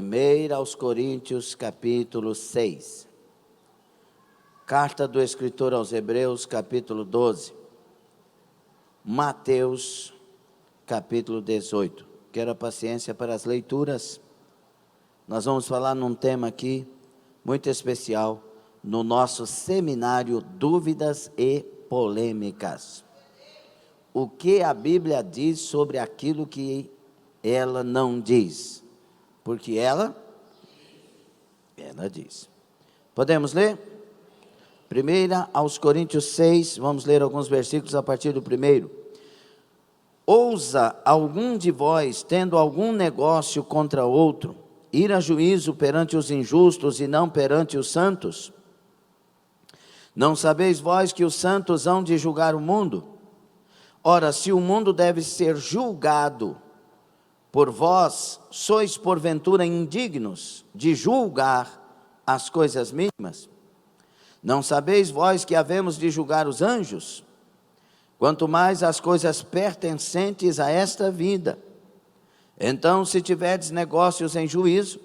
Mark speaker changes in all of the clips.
Speaker 1: 1 aos Coríntios, capítulo 6. Carta do escritor aos Hebreus, capítulo 12. Mateus, capítulo 18. Quero a paciência para as leituras. Nós vamos falar num tema aqui muito especial no nosso seminário Dúvidas e Polêmicas. O que a Bíblia diz sobre aquilo que ela não diz? Porque ela diz. Podemos ler? 1 aos Coríntios 6, vamos ler alguns versículos a partir do 1. Ousa algum de vós, tendo algum negócio contra outro, ir a juízo perante os injustos e não perante os santos? Não sabeis vós que os santos hão de julgar o mundo? Ora, se o mundo deve ser julgado por vós, sois porventura indignos de julgar as coisas mínimas? Não sabeis vós que havemos de julgar os anjos? Quanto mais as coisas pertencentes a esta vida. Então, se tiverdes negócios em juízo,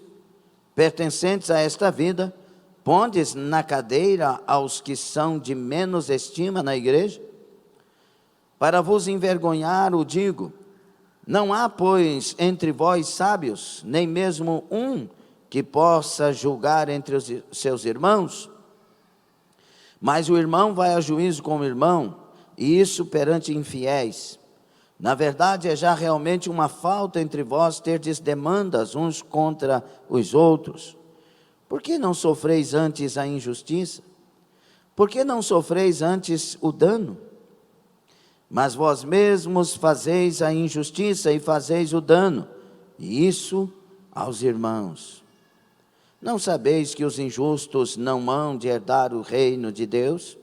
Speaker 1: pertencentes a esta vida, pondes na cadeira aos que são de menos estima na igreja? Para vos envergonhar, o digo: não há, pois, entre vós sábios, nem mesmo um que possa julgar entre os seus irmãos? Mas o irmão vai a juízo com o irmão, e isso perante infiéis. Na verdade, é já realmente uma falta entre vós terdes demandas uns contra os outros. Por que não sofreis antes a injustiça? Por que não sofreis antes o dano? Mas vós mesmos fazeis a injustiça e fazeis o dano, e isso aos irmãos. Não sabeis que os injustos não hão de herdar o reino de Deus?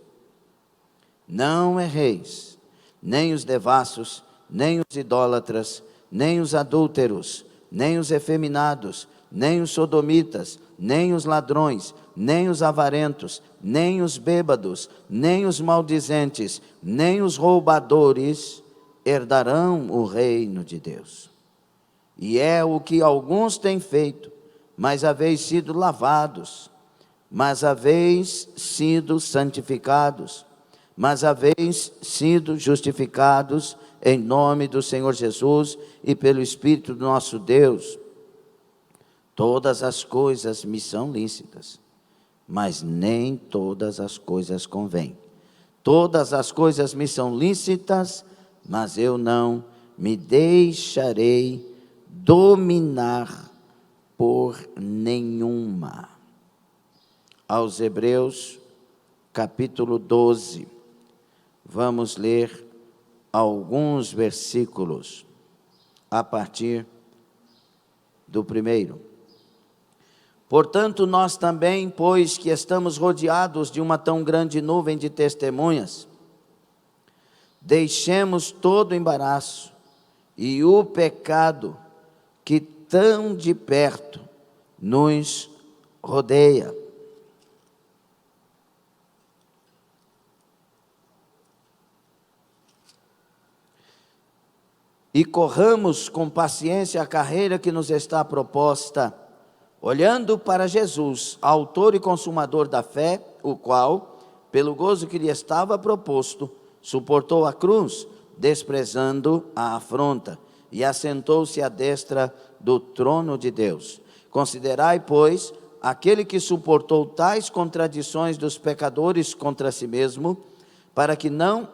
Speaker 1: Não erreis, nem os devassos, nem os idólatras, nem os adúlteros, nem os efeminados, nem os sodomitas, nem os ladrões, nem os avarentos, nem os bêbados, nem os maldizentes, nem os roubadores herdarão o reino de Deus. E é o que alguns têm feito, mas haveis sido lavados, mas haveis sido santificados, mas haveis sido justificados em nome do Senhor Jesus e pelo Espírito do nosso Deus. Todas as coisas me são lícitas, mas nem todas as coisas convêm. Todas as coisas me são lícitas, mas eu não me deixarei dominar por nenhuma. Aos Hebreus, capítulo 12, vamos ler alguns versículos a partir do 1. Portanto, nós também, pois que estamos rodeados de uma tão grande nuvem de testemunhas, deixemos todo o embaraço e o pecado que tão de perto nos rodeia. E corramos com paciência a carreira que nos está proposta, olhando para Jesus, autor e consumador da fé, o qual, pelo gozo que lhe estava proposto, suportou a cruz, desprezando a afronta, e assentou-se à destra do trono de Deus. Considerai, pois, aquele que suportou tais contradições dos pecadores contra si mesmo, para que não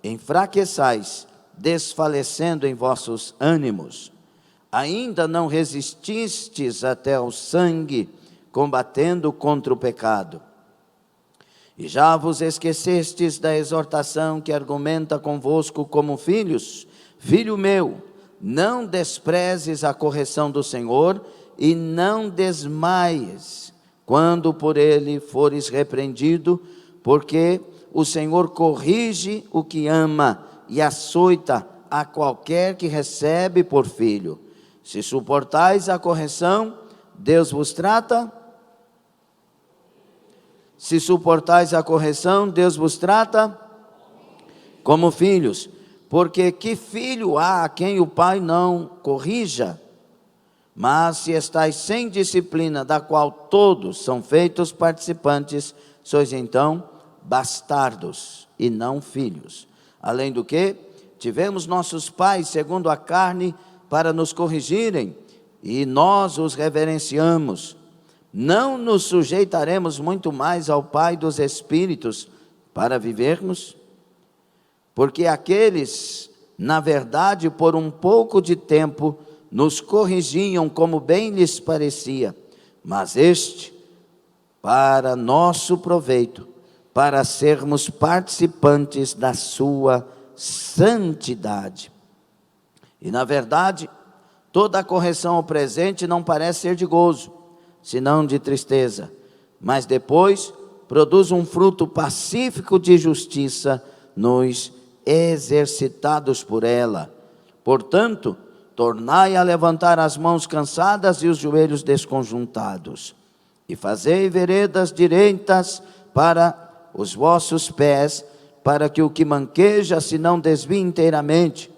Speaker 1: enfraqueçais, desfalecendo em vossos ânimos. Ainda não resististes até ao sangue, combatendo contra o pecado. E já vos esquecestes da exortação que argumenta convosco como filhos? Filho meu, não desprezes a correção do Senhor, e não desmaies, quando por ele fores repreendido, porque o Senhor corrige o que ama, e açoita a qualquer que recebe por filho. Se suportais a correção, Deus vos trata. Se suportais a correção, Deus vos trata como filhos. Porque que filho há a quem o pai não corrija? Mas se estáis sem disciplina, da qual todos são feitos participantes, sois então bastardos e não filhos. Além do que, tivemos nossos pais, segundo a carne, para nos corrigirem, e nós os reverenciamos. Não nos sujeitaremos muito mais ao Pai dos Espíritos para vivermos? Porque aqueles, na verdade, por um pouco de tempo, nos corrigiam como bem lhes parecia, mas este, para nosso proveito, para sermos participantes da sua santidade. E na verdade, toda a correção ao presente não parece ser de gozo, senão de tristeza, mas depois produz um fruto pacífico de justiça nos exercitados por ela. Portanto, tornai a levantar as mãos cansadas e os joelhos desconjuntados, e fazei veredas direitas para os vossos pés, para que o que manqueja se não desvie inteiramente,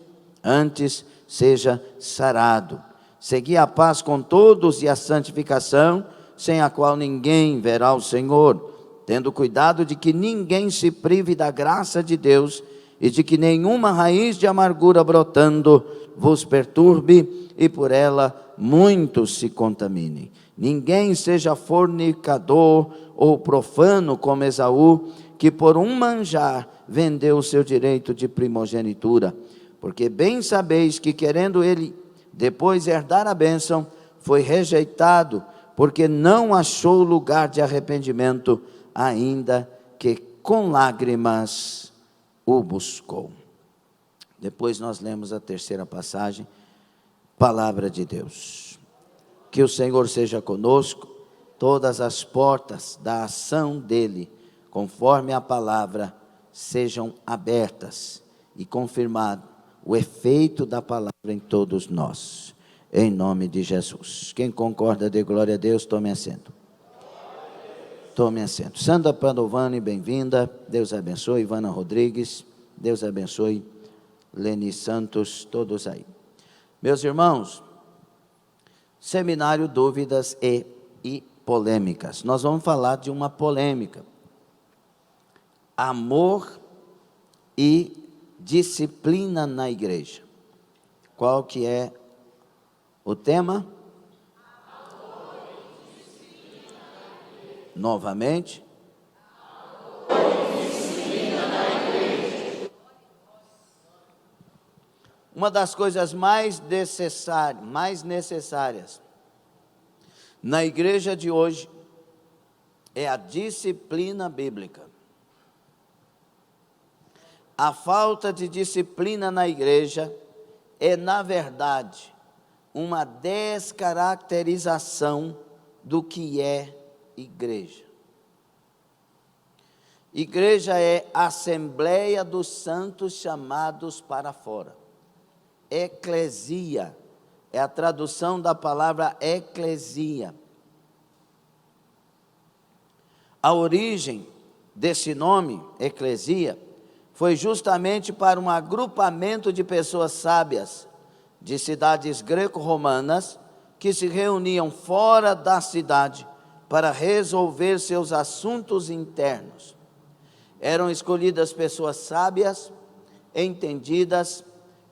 Speaker 1: antes seja sarado. Segui a paz com todos e a santificação, sem a qual ninguém verá o Senhor, tendo cuidado de que ninguém se prive da graça de Deus, e de que nenhuma raiz de amargura brotando vos perturbe, e por ela muitos se contaminem. Ninguém seja fornicador ou profano como Esaú, que por um manjar vendeu o seu direito de primogenitura. Porque bem sabeis que, querendo ele depois herdar a bênção, foi rejeitado, porque não achou lugar de arrependimento, ainda que com lágrimas o buscou. Depois nós lemos a terceira passagem, palavra de Deus. Que o Senhor seja conosco, todas as portas da ação dele, conforme a palavra, sejam abertas e confirmado o efeito da palavra em todos nós, em nome de Jesus. Quem concorda, dê glória a Deus, tome assento. Tome assento. Sandra Padovani, bem-vinda. Deus abençoe. Ivana Rodrigues, Deus abençoe. Leni Santos, todos aí. Meus irmãos, seminário Dúvidas e Polêmicas. Nós vamos falar de uma polêmica. Amor e disciplina na igreja. Qual que é o tema? Novamente. Uma das coisas mais necessárias na igreja de hoje é a disciplina bíblica. A falta de disciplina na igreja é, na verdade, uma descaracterização do que é igreja. Igreja é a assembleia dos santos chamados para fora. Eclesia é a tradução da palavra eclesia. A origem desse nome, eclesia, foi justamente para um agrupamento de pessoas sábias de cidades greco-romanas que se reuniam fora da cidade para resolver seus assuntos internos. Eram escolhidas pessoas sábias, entendidas,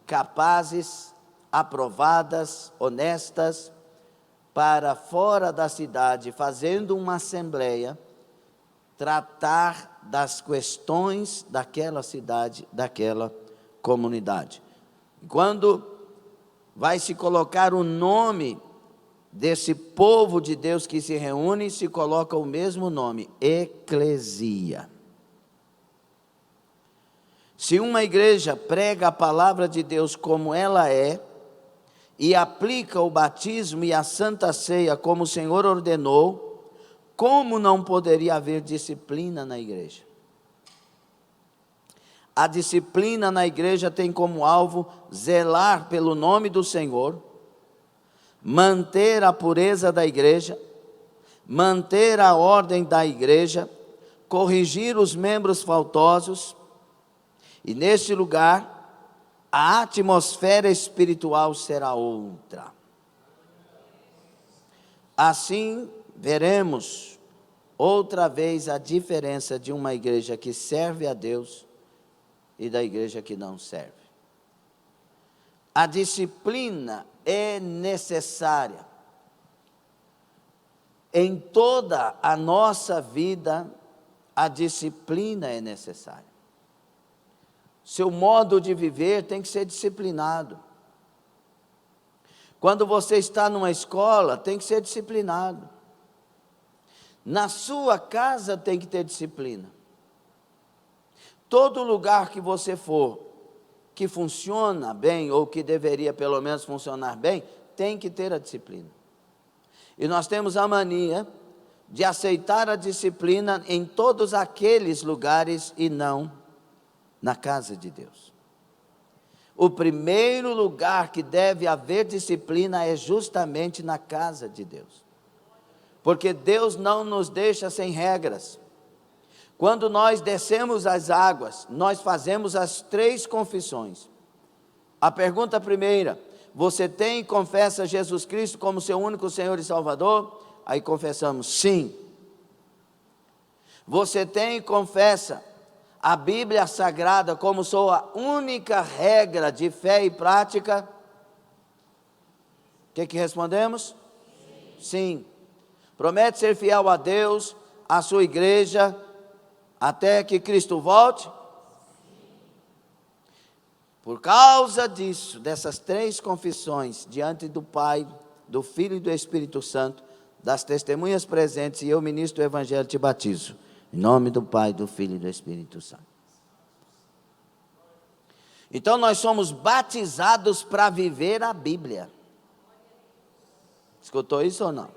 Speaker 1: capazes, aprovadas, honestas, para fora da cidade, fazendo uma assembleia, tratar das questões daquela cidade, daquela comunidade. Quando vai se colocar o nome desse povo de Deus que se reúne, se coloca o mesmo nome, eclesia. Se uma igreja prega a palavra de Deus como ela é, e aplica o batismo e a santa ceia como o Senhor ordenou, como não poderia haver disciplina na igreja? A disciplina na igreja tem como alvo zelar pelo nome do Senhor, manter a pureza da igreja, manter a ordem da igreja, corrigir os membros faltosos. E neste lugar, a atmosfera espiritual será outra. Assim, veremos outra vez a diferença de uma igreja que serve a Deus e da igreja que não serve. A disciplina é necessária. Em toda a nossa vida, a disciplina é necessária. Seu modo de viver tem que ser disciplinado. Quando você está numa escola, tem que ser disciplinado. Na sua casa tem que ter disciplina. Todo lugar que você for, que funciona bem, ou que deveria pelo menos funcionar bem, tem que ter a disciplina. E nós temos a mania de aceitar a disciplina em todos aqueles lugares e não na casa de Deus. O primeiro lugar que deve haver disciplina é justamente na casa de Deus. Porque Deus não nos deixa sem regras. Quando nós descemos as águas, nós fazemos as 3 confissões. A pergunta primeira: você tem e confessa Jesus Cristo como seu único Senhor e Salvador? Aí confessamos sim. Você tem e confessa a Bíblia Sagrada como sua única regra de fé e prática? O que respondemos? Sim. Promete ser fiel a Deus, à sua igreja, até que Cristo volte? Por causa disso, dessas 3 confissões, diante do Pai, do Filho e do Espírito Santo, das testemunhas presentes, e eu, ministro do Evangelho, te batizo. Em nome do Pai, do Filho e do Espírito Santo. Então nós somos batizados para viver a Bíblia. Escutou isso ou não?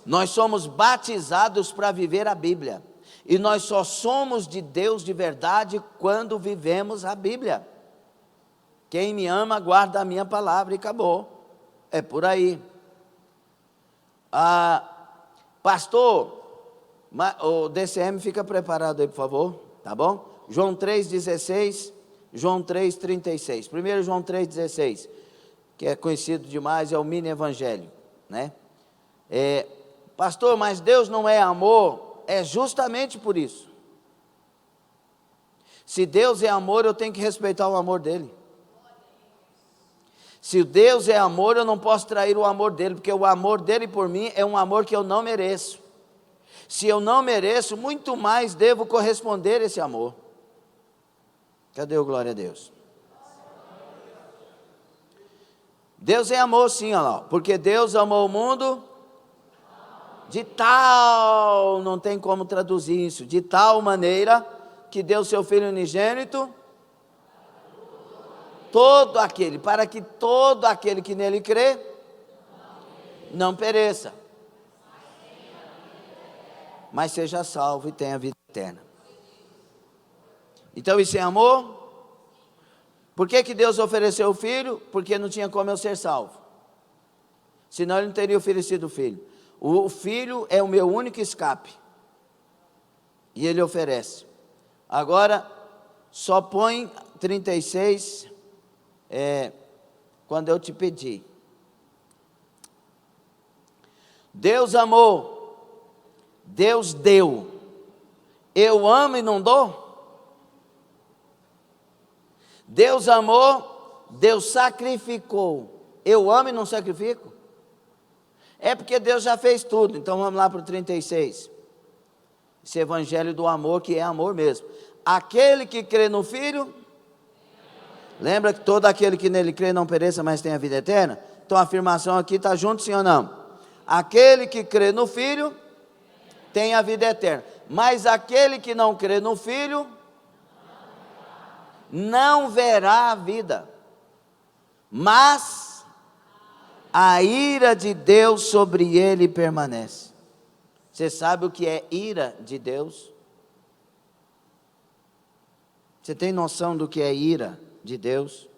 Speaker 1: Nós somos batizados para viver a Bíblia. E nós só somos de Deus de verdade quando vivemos a Bíblia. Quem me ama, guarda a minha palavra e acabou. É por aí. Pastor, o DCM fica preparado aí, por favor, tá bom? João 3,16, João 3,36. Primeiro João 3,16, que é conhecido demais, é o mini evangelho, né? Pastor, mas Deus não é amor? É justamente por isso. Se Deus é amor, eu tenho que respeitar o amor dele. Se Deus é amor, eu não posso trair o amor dele, porque o amor dele por mim é um amor que eu não mereço. Se eu não mereço, muito mais devo corresponder a esse amor. Cadê o glória a Deus? Deus é amor sim, olha lá, porque Deus amou o mundo de tal, não tem como traduzir isso, de tal maneira que deu seu Filho unigênito, para que todo aquele que nele crê, não pereça, mas seja salvo e tenha vida eterna. Então isso é amor? Por que Deus ofereceu o Filho? Porque não tinha como eu ser salvo, senão ele não teria oferecido o Filho. O Filho é o meu único escape, e ele oferece. Agora, só põe 36, quando eu te pedi. Deus amou, Deus deu, eu amo e não dou? Deus amou, Deus sacrificou, eu amo e não sacrifico? É porque Deus já fez tudo. Então vamos lá para o 36. Esse evangelho do amor, que é amor mesmo. Aquele que crê no Filho, lembra que todo aquele que nele crê não pereça, mas tem a vida eterna? Então a afirmação aqui está junto, sim ou não? Aquele que crê no Filho tem a vida eterna, mas aquele que não crê no Filho não verá a vida, mas a ira de Deus sobre ele permanece. Você sabe o que é ira de Deus? Você tem noção do que é ira de Deus?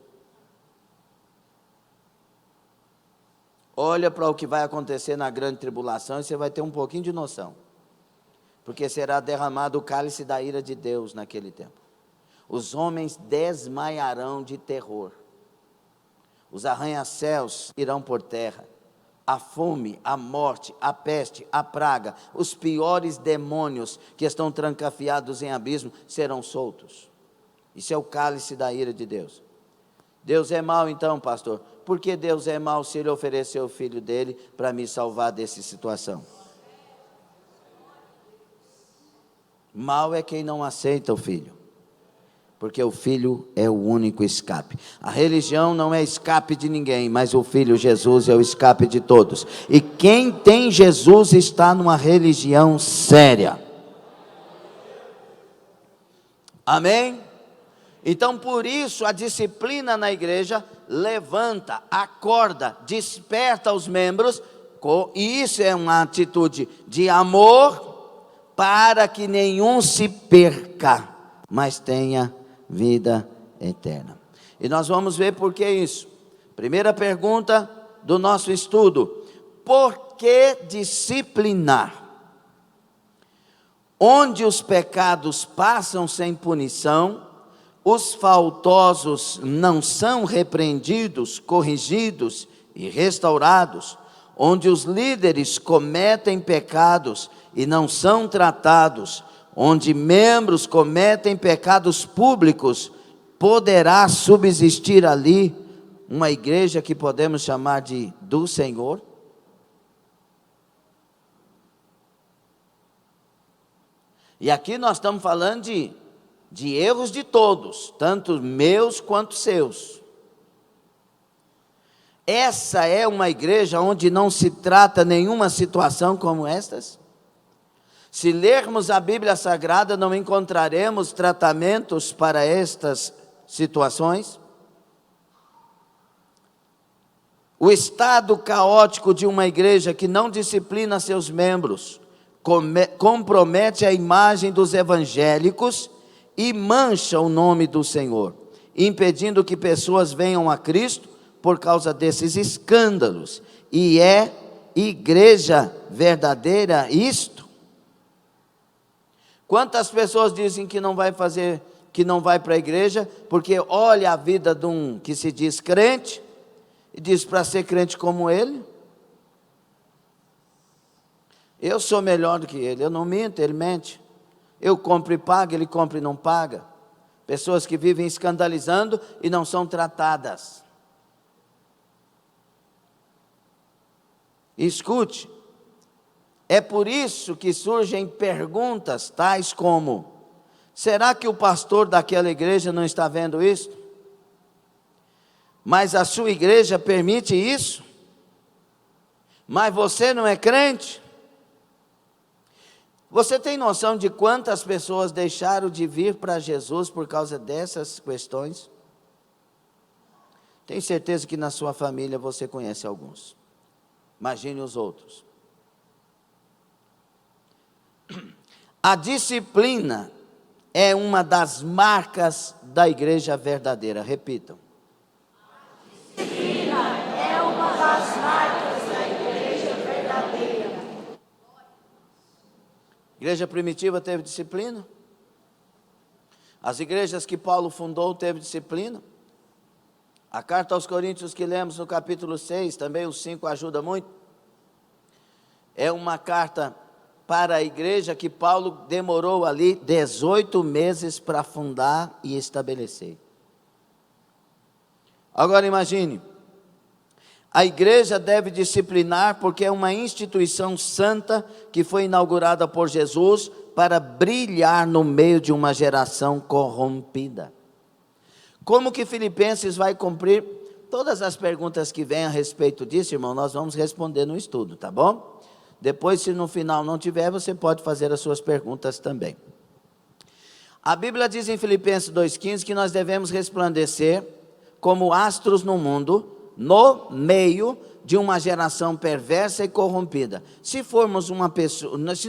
Speaker 1: Olha para o que vai acontecer na grande tribulação e você vai ter um pouquinho de noção. Porque será derramado o cálice da ira de Deus naquele tempo. Os homens desmaiarão de terror. Os arranha-céus irão por terra. a fome, a morte, a peste, a praga, os piores demônios que estão trancafiados em abismo serão soltos. Isso é o cálice da ira de Deus. Deus é mau então, pastor? Por que Deus é mau se Ele ofereceu o Filho dEle para me salvar dessa situação? Mau é quem não aceita o Filho, porque o Filho é o único escape. A religião não é escape de ninguém, mas o Filho Jesus é o escape de todos. E quem tem Jesus está numa religião séria. Amém? Então, por isso, a disciplina na igreja levanta, acorda, desperta os membros, e isso é uma atitude de amor, para que nenhum se perca, mas tenha vida eterna. E nós vamos ver por que isso. Primeira pergunta do nosso estudo: por que disciplinar? Onde os pecados passam sem punição, os faltosos não são repreendidos, corrigidos e restaurados, onde os líderes cometem pecados e não são tratados, onde membros cometem pecados públicos, poderá subsistir ali uma igreja que podemos chamar de do Senhor? E aqui nós estamos falando de erros de todos, tanto meus quanto seus. Essa é uma igreja onde não se trata nenhuma situação como estas? Se lermos a Bíblia Sagrada, não encontraremos tratamentos para estas situações? O estado caótico de uma igreja que não disciplina seus membros compromete a imagem dos evangélicos e mancha o nome do Senhor, impedindo que pessoas venham a Cristo por causa desses escândalos. E é igreja verdadeira isto? Quantas pessoas dizem que não vai fazer, que não vai para a igreja, porque olha a vida de um que se diz crente, e diz para ser crente como ele: eu sou melhor do que ele, eu não minto, ele mente. Eu compro e pago, ele compra e não paga. Pessoas que vivem escandalizando e não são tratadas. Escute, é por isso que surgem perguntas tais como: será que o pastor daquela igreja não está vendo isso? Mas a sua igreja permite isso? Mas você não é crente? Você tem noção de quantas pessoas deixaram de vir para Jesus por causa dessas questões? Tenho certeza que na sua família você conhece alguns. Imagine os outros. A disciplina é uma das marcas da igreja verdadeira. Repitam. A disciplina é uma das marcas da igreja verdadeira. A igreja primitiva teve disciplina. As igrejas que Paulo fundou teve disciplina. A carta aos Coríntios que lemos no capítulo 6, também o 5 ajuda muito. É uma carta para a igreja que Paulo demorou ali 18 meses para fundar e estabelecer. Agora imagine, a igreja deve disciplinar porque é uma instituição santa que foi inaugurada por Jesus para brilhar no meio de uma geração corrompida. Como que Filipenses vai cumprir? Todas as perguntas que vêm a respeito disso, irmão, nós vamos responder no estudo, tá bom? Depois, se no final não tiver, você pode fazer as suas perguntas também. A Bíblia diz em Filipenses 2,15 que nós devemos resplandecer como astros no mundo, no meio de uma geração perversa e corrompida. Se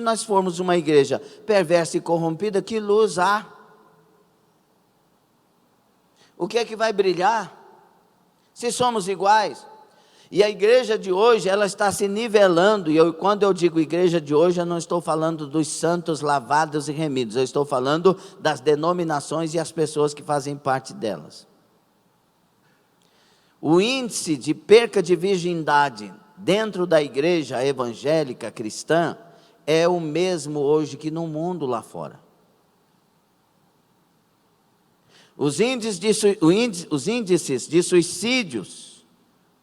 Speaker 1: nós formos uma igreja perversa e corrompida, que luz há? O que é que vai brilhar? Se somos iguais. E a igreja de hoje, ela está se nivelando, e quando eu digo igreja de hoje, eu não estou falando dos santos lavados e remidos, eu estou falando das denominações e as pessoas que fazem parte delas. O índice de perca de virgindade dentro da igreja evangélica cristã é o mesmo hoje que no mundo lá fora. Os índices de suicídios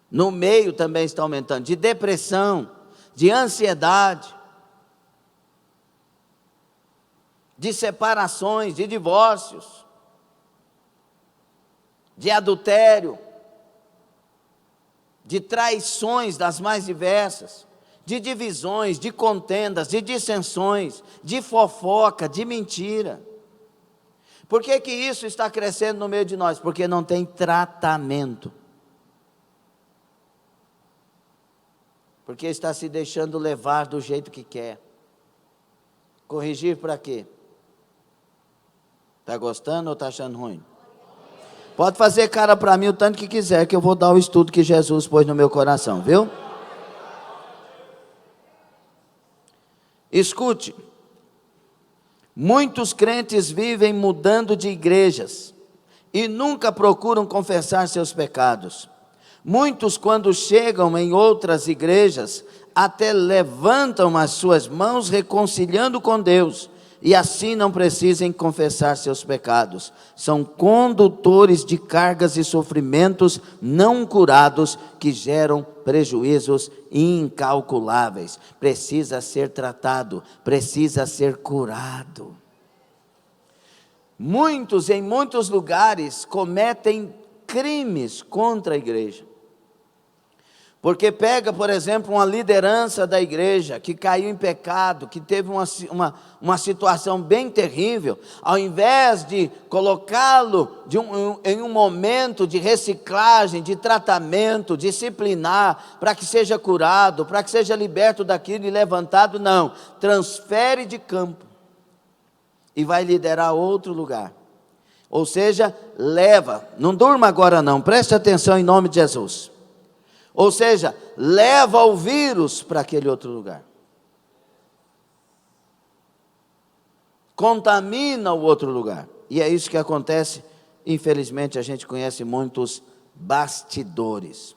Speaker 1: no meio também estão aumentando, de depressão, de ansiedade, de separações, de divórcios, de adultério, de traições das mais diversas, de divisões, de contendas, de dissensões, de fofoca, de mentira. Por que que isso está crescendo no meio de nós? Porque não tem tratamento. Porque está se deixando levar do jeito que quer. Corrigir para quê? Está gostando ou está achando ruim? Pode fazer cara para mim o tanto que quiser, que eu vou dar o estudo que Jesus pôs no meu coração, viu? Escute. Muitos crentes vivem mudando de igrejas e nunca procuram confessar seus pecados. Muitos, quando chegam em outras igrejas, até levantam as suas mãos reconciliando com Deus, e assim não precisem confessar seus pecados. São condutores de cargas e sofrimentos não curados que geram prejuízos incalculáveis. Precisa ser tratado, precisa ser curado. Muitos, em muitos lugares, cometem crimes contra a igreja. Porque pega, por exemplo, uma liderança da igreja que caiu em pecado, que teve uma situação bem terrível, ao invés de colocá-lo em um momento de reciclagem, de tratamento, disciplinar, para que seja curado, para que seja liberto daquilo e levantado, não, transfere de campo e vai liderar outro lugar. Ou seja, leva, não durma agora não, preste atenção em nome de Jesus. Ou seja, leva o vírus para aquele outro lugar. Contamina o outro lugar. E é isso que acontece. Infelizmente, a gente conhece muitos bastidores.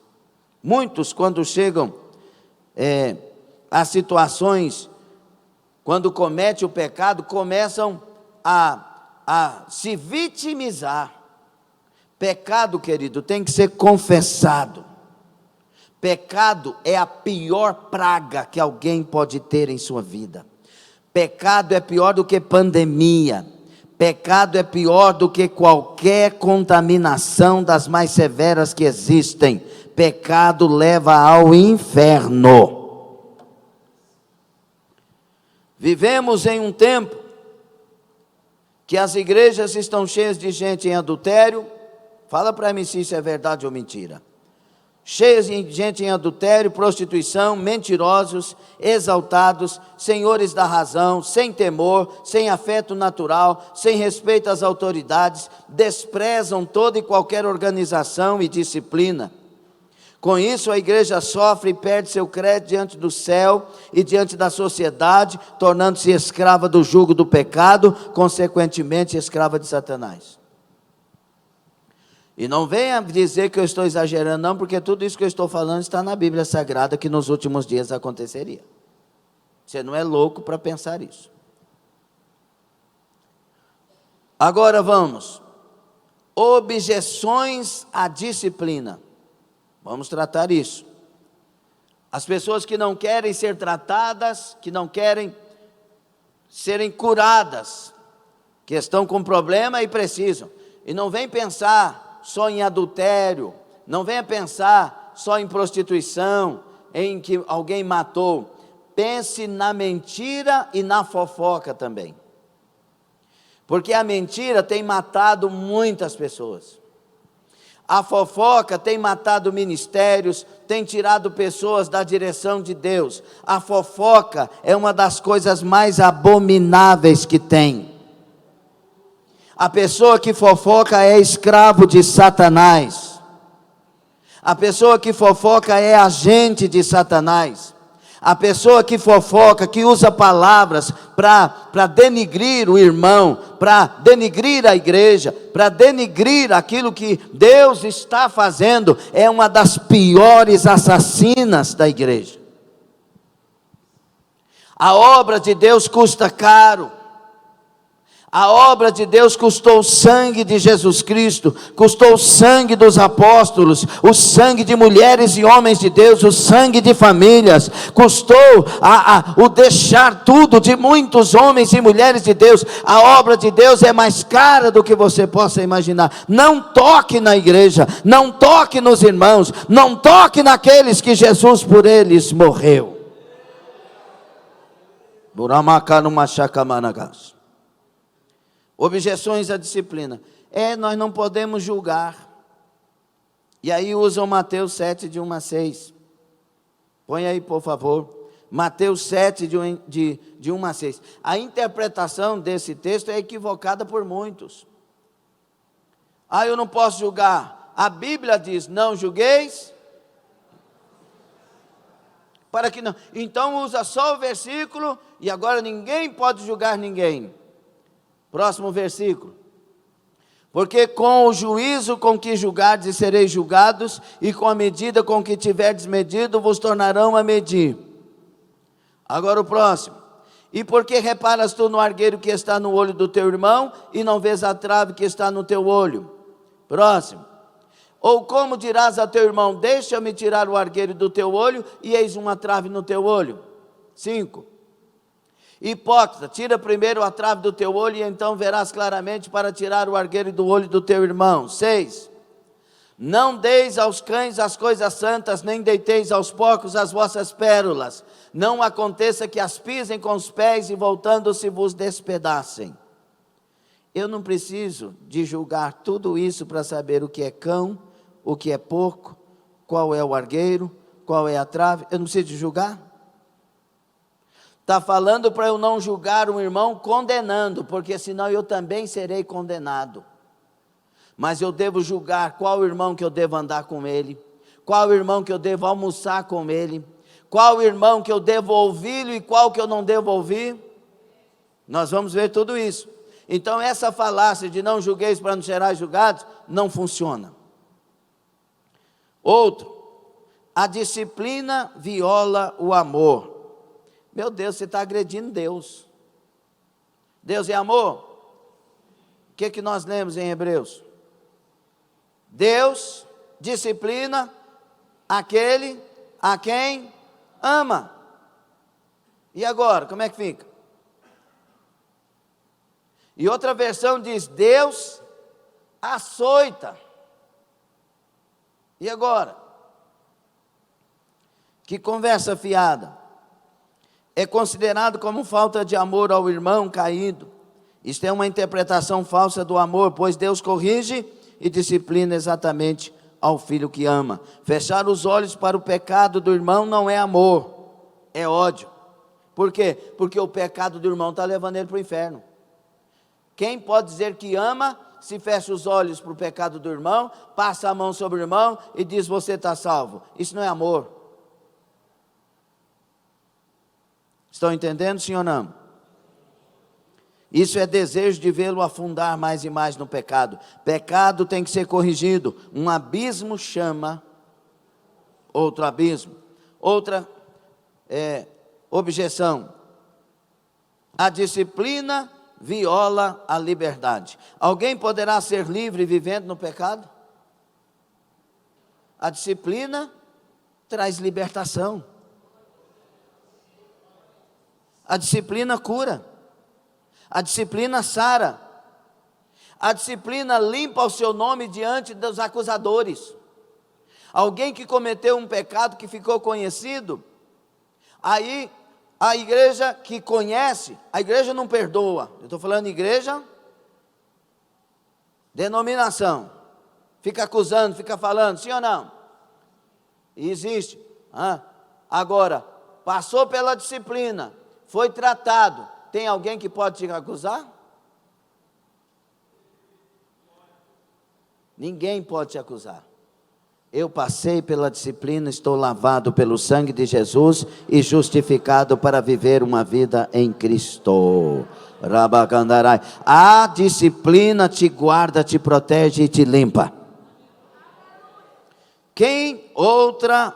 Speaker 1: Muitos, quando chegam a situações, quando comete o pecado, começam a se vitimizar. Pecado, querido, tem que ser confessado. Pecado é a pior praga que alguém pode ter em sua vida. Pecado é pior do que pandemia. Pecado é pior do que qualquer contaminação das mais severas que existem. Pecado leva ao inferno. Vivemos em um tempo que as igrejas estão cheias de gente em adultério. Fala para mim se isso é verdade ou mentira. Cheias de gente em adultério, prostituição, mentirosos, exaltados, senhores da razão, sem temor, sem afeto natural, sem respeito às autoridades, desprezam toda e qualquer organização e disciplina. Com isso, a igreja sofre e perde seu crédito diante do céu e diante da sociedade, tornando-se escrava do jugo do pecado, consequentemente escrava de Satanás. E não venha dizer que eu estou exagerando não, porque tudo isso que eu estou falando está na Bíblia Sagrada, que nos últimos dias aconteceria. Você não é louco para pensar isso. Agora vamos. Objeções à disciplina. Vamos tratar isso. As pessoas que não querem ser tratadas, que não querem serem curadas, que estão com problema e precisam. E não vem pensar só em adultério, não venha pensar só em prostituição, em que alguém matou. Pense na mentira e na fofoca também. Porque a mentira tem matado muitas pessoas. A fofoca tem matado ministérios, tem tirado pessoas da direção de Deus. A fofoca é uma das coisas mais abomináveis que tem. A pessoa que fofoca é escravo de Satanás. A pessoa que fofoca é agente de Satanás. A pessoa que fofoca, que usa palavras para denigrir o irmão, para denigrir a igreja, para denigrir aquilo que Deus está fazendo, é uma das piores assassinas da igreja. A obra de Deus custa caro. A obra de Deus custou o sangue de Jesus Cristo, custou o sangue dos apóstolos, o sangue de mulheres e homens de Deus, o sangue de famílias, custou o deixar tudo de muitos homens e mulheres de Deus. A obra de Deus é mais cara do que você possa imaginar. Não toque na igreja, não toque nos irmãos, não toque naqueles que Jesus por eles morreu. Objeções à disciplina. Nós não podemos julgar. E aí usam Mateus 7, de 1 a 6. Põe aí, por favor. Mateus 7, de 1 a 6. A interpretação desse texto é equivocada por muitos. Eu não posso julgar. A Bíblia diz, não julgueis, para que não. Então usa só o versículo, e agora ninguém pode julgar ninguém. Próximo versículo. Porque com o juízo com que julgardes sereis julgados, e com a medida com que tiverdes medido, vos tornarão a medir. Agora o próximo. E por que reparas tu no argueiro que está no olho do teu irmão, e não vês a trave que está no teu olho? Próximo. Ou como dirás a teu irmão, deixa-me tirar o argueiro do teu olho, e eis uma trave no teu olho? 5. Hipócrita, tira primeiro a trave do teu olho, e então verás claramente para tirar o argueiro do olho do teu irmão. 6. Não deis aos cães as coisas santas, nem deiteis aos porcos as vossas pérolas. Não aconteça que as pisem com os pés, e voltando-se vos despedacem. Eu não preciso de julgar tudo isso para saber o que é cão, o que é porco, qual é o argueiro, qual é a trave. Eu não preciso de julgar. Está falando para eu não julgar um irmão condenando, porque senão eu também serei condenado. Mas eu devo julgar qual irmão que eu devo andar com ele, qual irmão que eu devo almoçar com ele, qual irmão que eu devo ouvi-lo e qual que eu não devo ouvir. Nós vamos ver tudo isso. Então essa falácia de não julgueis para não serem julgados, não funciona. Outro, a disciplina viola o amor. Meu Deus, você está agredindo Deus. Deus é amor? O que nós lemos em Hebreus? Deus disciplina aquele a quem ama. E agora, como é que fica? E outra versão diz, Deus açoita. E agora? Que conversa fiada. É considerado como falta de amor ao irmão caído. Isto é uma interpretação falsa do amor, pois Deus corrige e disciplina exatamente ao filho que ama. Fechar os olhos para o pecado do irmão não é amor, é ódio. Por quê? Porque o pecado do irmão está levando ele para o inferno. Quem pode dizer que ama, se fecha os olhos para o pecado do irmão, passa a mão sobre o irmão e diz, você está salvo? Isso não é amor. Estão entendendo, sim ou não? Isso é desejo de vê-lo afundar mais e mais no pecado. Pecado tem que ser corrigido. Um abismo chama outro abismo. Outra objeção. A disciplina viola a liberdade. Alguém poderá ser livre vivendo no pecado? A disciplina traz libertação. A disciplina cura. A disciplina sara. A disciplina limpa o seu nome diante dos acusadores. Alguém que cometeu um pecado que ficou conhecido, aí a igreja que conhece, a igreja não perdoa. Eu estou falando igreja, denominação. Fica acusando, fica falando, sim ou não? E existe. Agora, passou pela disciplina, foi tratado, tem alguém que pode te acusar? Ninguém pode te acusar. Eu passei pela disciplina, estou lavado pelo sangue de Jesus e justificado para viver uma vida em Cristo. Rabacandarai. A disciplina te guarda, te protege e te limpa. Outra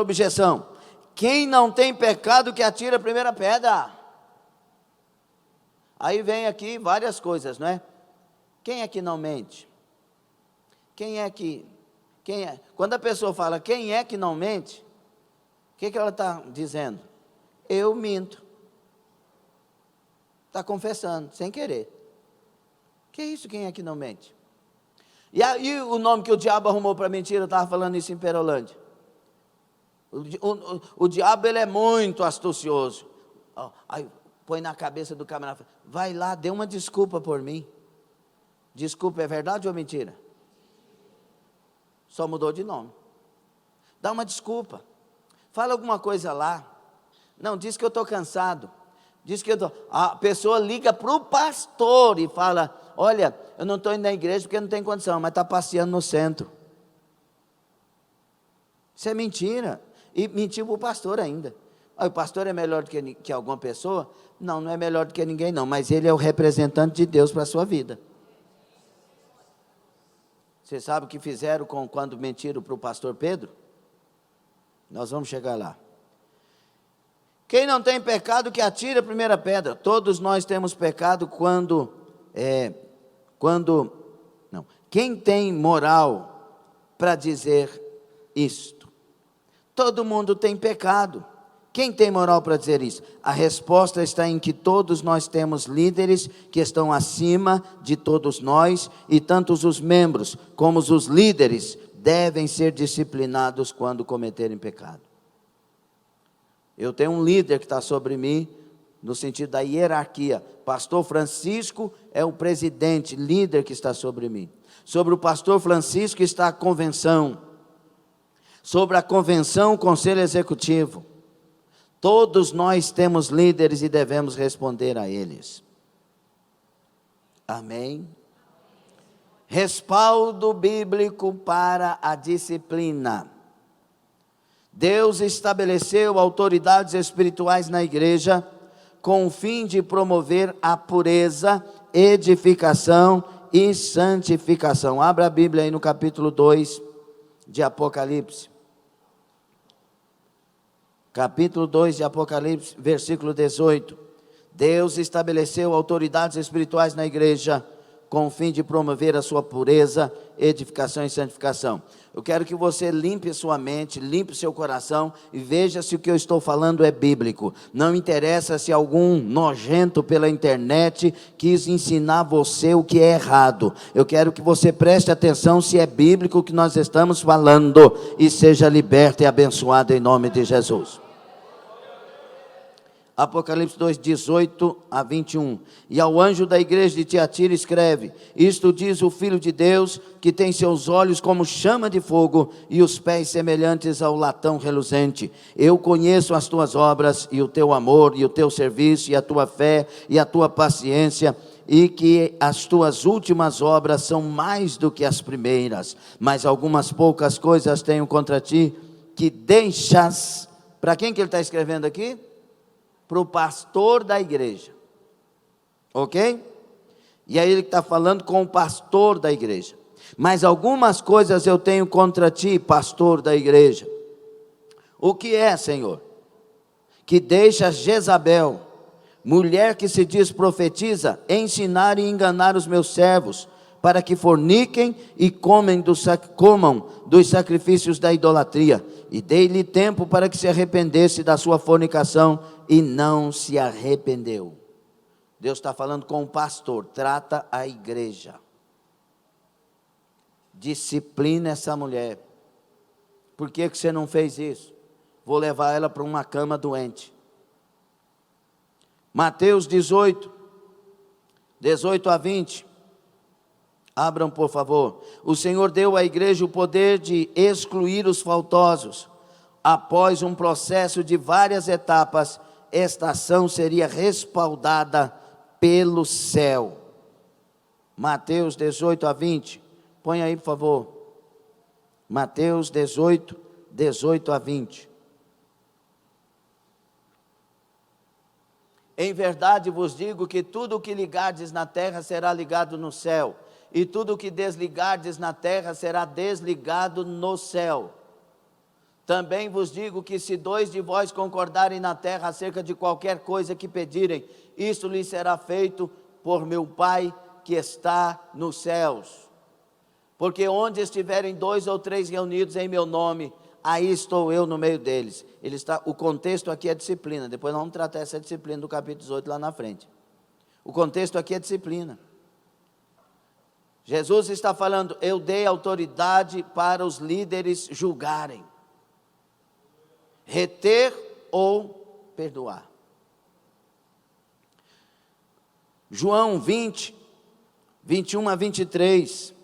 Speaker 1: objeção. Quem não tem pecado que atire a primeira pedra. Aí vem aqui várias coisas, não é? Quem é que não mente? Quando a pessoa fala quem é que não mente, o que ela está dizendo? Eu minto. Está confessando, sem querer. Que isso, quem é que não mente? E aí o nome que o diabo arrumou para mentira, eu estava falando isso em Perolândia. O diabo, ele é muito astucioso. Aí põe na cabeça do camarada, vai lá, dê uma desculpa por mim. Desculpa, é verdade ou mentira? Só mudou de nome. Dá uma desculpa. Fala alguma coisa lá. Não, diz que eu estou cansado. Diz que a pessoa liga para o pastor e fala, olha, eu não estou indo na igreja porque não tem condição, mas está passeando no centro. Isso é mentira. E mentiu para o pastor ainda. O pastor é melhor do que alguma pessoa? Não, não é melhor do que ninguém não, mas ele é o representante de Deus para a sua vida. Você sabe o que fizeram quando mentiram para o pastor Pedro? Nós vamos chegar lá. Quem não tem pecado que atire a primeira pedra. Todos nós temos pecado Quem tem moral para dizer isto? Todo mundo tem pecado. Quem tem moral para dizer isso? A resposta está em que todos nós temos líderes que estão acima de todos nós, e tanto os membros como os líderes devem ser disciplinados quando cometerem pecado. Eu tenho um líder que está sobre mim, no sentido da hierarquia. Pastor Francisco é o presidente, líder que está sobre mim. Sobre o pastor Francisco está a convenção. Sobre a convenção, o conselho executivo. Todos nós temos líderes e devemos responder a eles. Amém? Respaldo bíblico para a disciplina. Deus estabeleceu autoridades espirituais na igreja com o fim de promover a pureza, edificação e santificação. Abra a Bíblia aí no capítulo 2 de Apocalipse. Capítulo 2 de Apocalipse, versículo 18. Deus estabeleceu autoridades espirituais na igreja com o fim de promover a sua pureza, edificação e santificação. Eu quero que você limpe sua mente, limpe seu coração e veja se o que eu estou falando é bíblico. Não interessa se algum nojento pela internet quis ensinar você o que é errado. Eu quero que você preste atenção se é bíblico o que nós estamos falando e seja liberto e abençoado em nome de Jesus. Apocalipse 2, 18 a 21. E ao anjo da igreja de Tiatira escreve: isto diz o Filho de Deus, que tem seus olhos como chama de fogo e os pés semelhantes ao latão reluzente. Eu conheço as tuas obras e o teu amor e o teu serviço e a tua fé e a tua paciência, e que as tuas últimas obras são mais do que as primeiras, mas algumas poucas coisas tenho contra ti, que deixas. Para quem que ele está escrevendo aqui? Para o pastor da igreja, ok? E aí ele está falando com o pastor da igreja. Mas algumas coisas eu tenho contra ti, pastor da igreja. O que é, Senhor? Que deixa Jezabel, mulher que se diz profetiza, ensinar e enganar os meus servos, para que forniquem e comam dos sacrifícios da idolatria. E dei-lhe tempo para que se arrependesse da sua fornicação, e não se arrependeu. Deus está falando com o pastor, trata a igreja. Disciplina essa mulher. Por que você não fez isso? Vou levar ela para uma cama doente. Mateus 18, 18 a 20. Abram, por favor. O Senhor deu à igreja o poder de excluir os faltosos. Após um processo de várias etapas, esta ação seria respaldada pelo céu. Mateus 18 a 20. Põe aí, por favor. Mateus 18, 18 a 20. Em verdade vos digo que tudo o que ligardes na terra será ligado no céu, e tudo o que desligardes na terra será desligado no céu. Também vos digo que se 2 de vós concordarem na terra acerca de qualquer coisa que pedirem, isso lhes será feito por meu Pai que está nos céus. Porque onde estiverem 2 ou 3 reunidos em meu nome, aí estou eu no meio deles. O contexto aqui é disciplina, depois nós vamos tratar essa disciplina do capítulo 18 lá na frente. O contexto aqui é disciplina. Jesus está falando, eu dei autoridade para os líderes julgarem, reter ou perdoar. João 20, 21 a 23,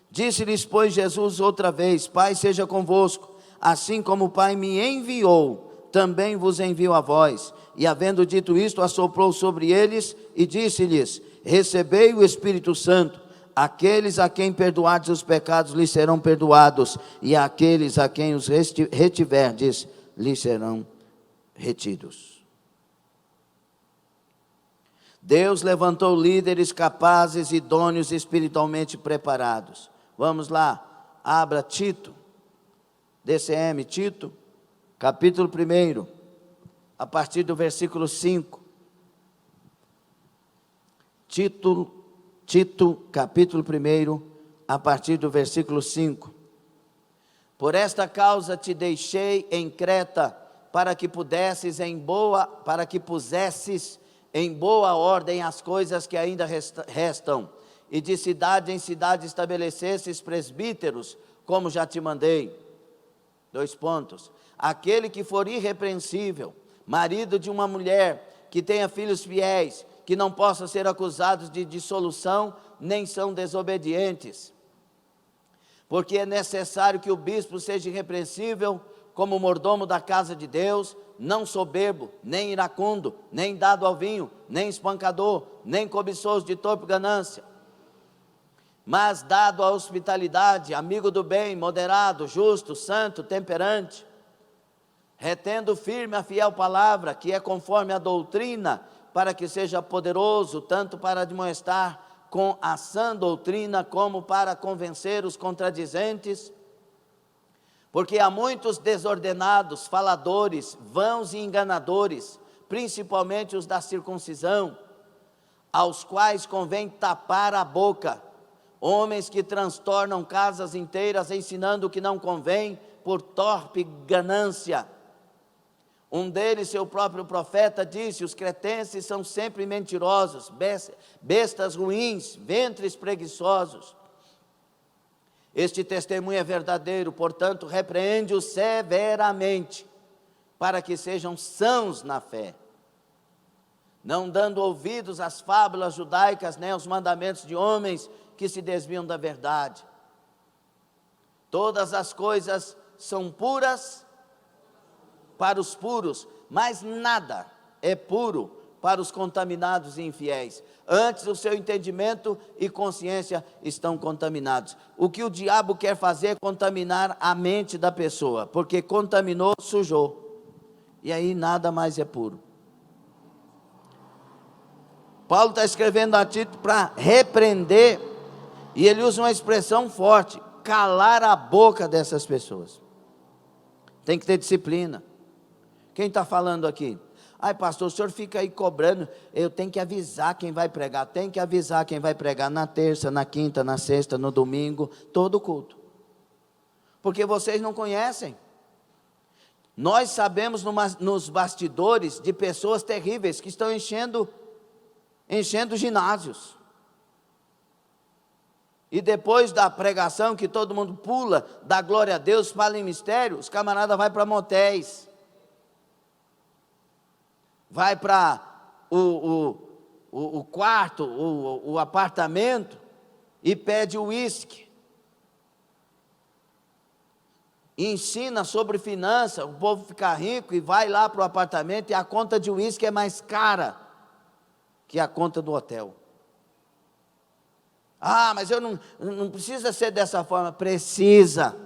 Speaker 1: disse-lhes, pois, Jesus outra vez, Pai seja convosco, assim como o Pai me enviou, também vos envio a vós. E havendo dito isto, assoprou sobre eles e disse-lhes, recebei o Espírito Santo, aqueles a quem perdoardes os pecados lhes serão perdoados, e aqueles a quem os retiverdes lhes serão retidos. Deus levantou líderes capazes, idôneos, espiritualmente preparados. Vamos lá, abra Tito, DCM, Tito, capítulo 1, a partir do versículo 5. Tito, capítulo 1, a partir do versículo 5. Por esta causa te deixei em Creta, para que pusesses em boa ordem as coisas que ainda restam, e de cidade em cidade estabelecesses presbíteros, como já te mandei. 2 pontos. Aquele que for irrepreensível, marido de uma mulher, que tenha filhos fiéis, que não possam ser acusados de dissolução, nem são desobedientes. Porque é necessário que o bispo seja irrepreensível, como mordomo da casa de Deus, não soberbo, nem iracundo, nem dado ao vinho, nem espancador, nem cobiçoso de torpe ganância, mas dado à hospitalidade, amigo do bem, moderado, justo, santo, temperante, retendo firme a fiel palavra, que é conforme a doutrina, para que seja poderoso, tanto para admoestar com a sã doutrina, como para convencer os contradizentes. Porque há muitos desordenados, faladores, vãos e enganadores, principalmente os da circuncisão, aos quais convém tapar a boca, homens que transtornam casas inteiras, ensinando o que não convém, por torpe ganância. Um deles, seu próprio profeta, disse, os cretenses são sempre mentirosos, bestas ruins, ventres preguiçosos. Este testemunho é verdadeiro, portanto, repreende-os severamente, para que sejam sãos na fé, não dando ouvidos às fábulas judaicas, nem aos mandamentos de homens que se desviam da verdade. Todas as coisas são puras para os puros, mas nada é puro para os contaminados e infiéis. Antes o seu entendimento e consciência estão contaminados. O que o diabo quer fazer é contaminar a mente da pessoa, porque contaminou, sujou, e aí nada mais é puro. Paulo está escrevendo a Tito para repreender, e ele usa uma expressão forte, calar a boca dessas pessoas. Tem que ter disciplina. Quem está falando aqui? Ai pastor, o senhor fica aí cobrando, eu tenho que avisar quem vai pregar, tem que avisar quem vai pregar na terça, na quinta, na sexta, no domingo, todo culto. Porque vocês não conhecem. Nós sabemos nos bastidores de pessoas terríveis que estão enchendo ginásios. E depois da pregação, que todo mundo pula, dá glória a Deus, fala em mistério, os camaradas vão para motéis. Vai para o quarto, o apartamento, e pede uísque. Ensina sobre finanças, o povo fica rico e vai lá para o apartamento e a conta de uísque é mais cara que a conta do hotel. Ah, mas eu não precisa ser dessa forma. Precisa.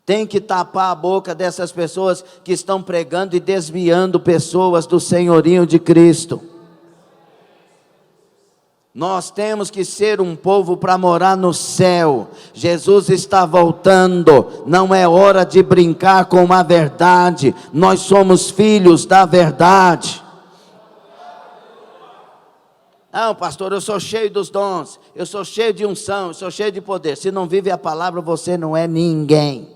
Speaker 1: Tem que tapar a boca dessas pessoas que estão pregando e desviando pessoas do senhorinho de Cristo. Nós temos que ser um povo para morar no céu. Jesus está voltando. Não é hora de brincar com a verdade. Nós somos filhos da verdade. Não, pastor, eu sou cheio dos dons. Eu sou cheio de unção. Eu sou cheio de poder. Se não vive a palavra, você não é ninguém.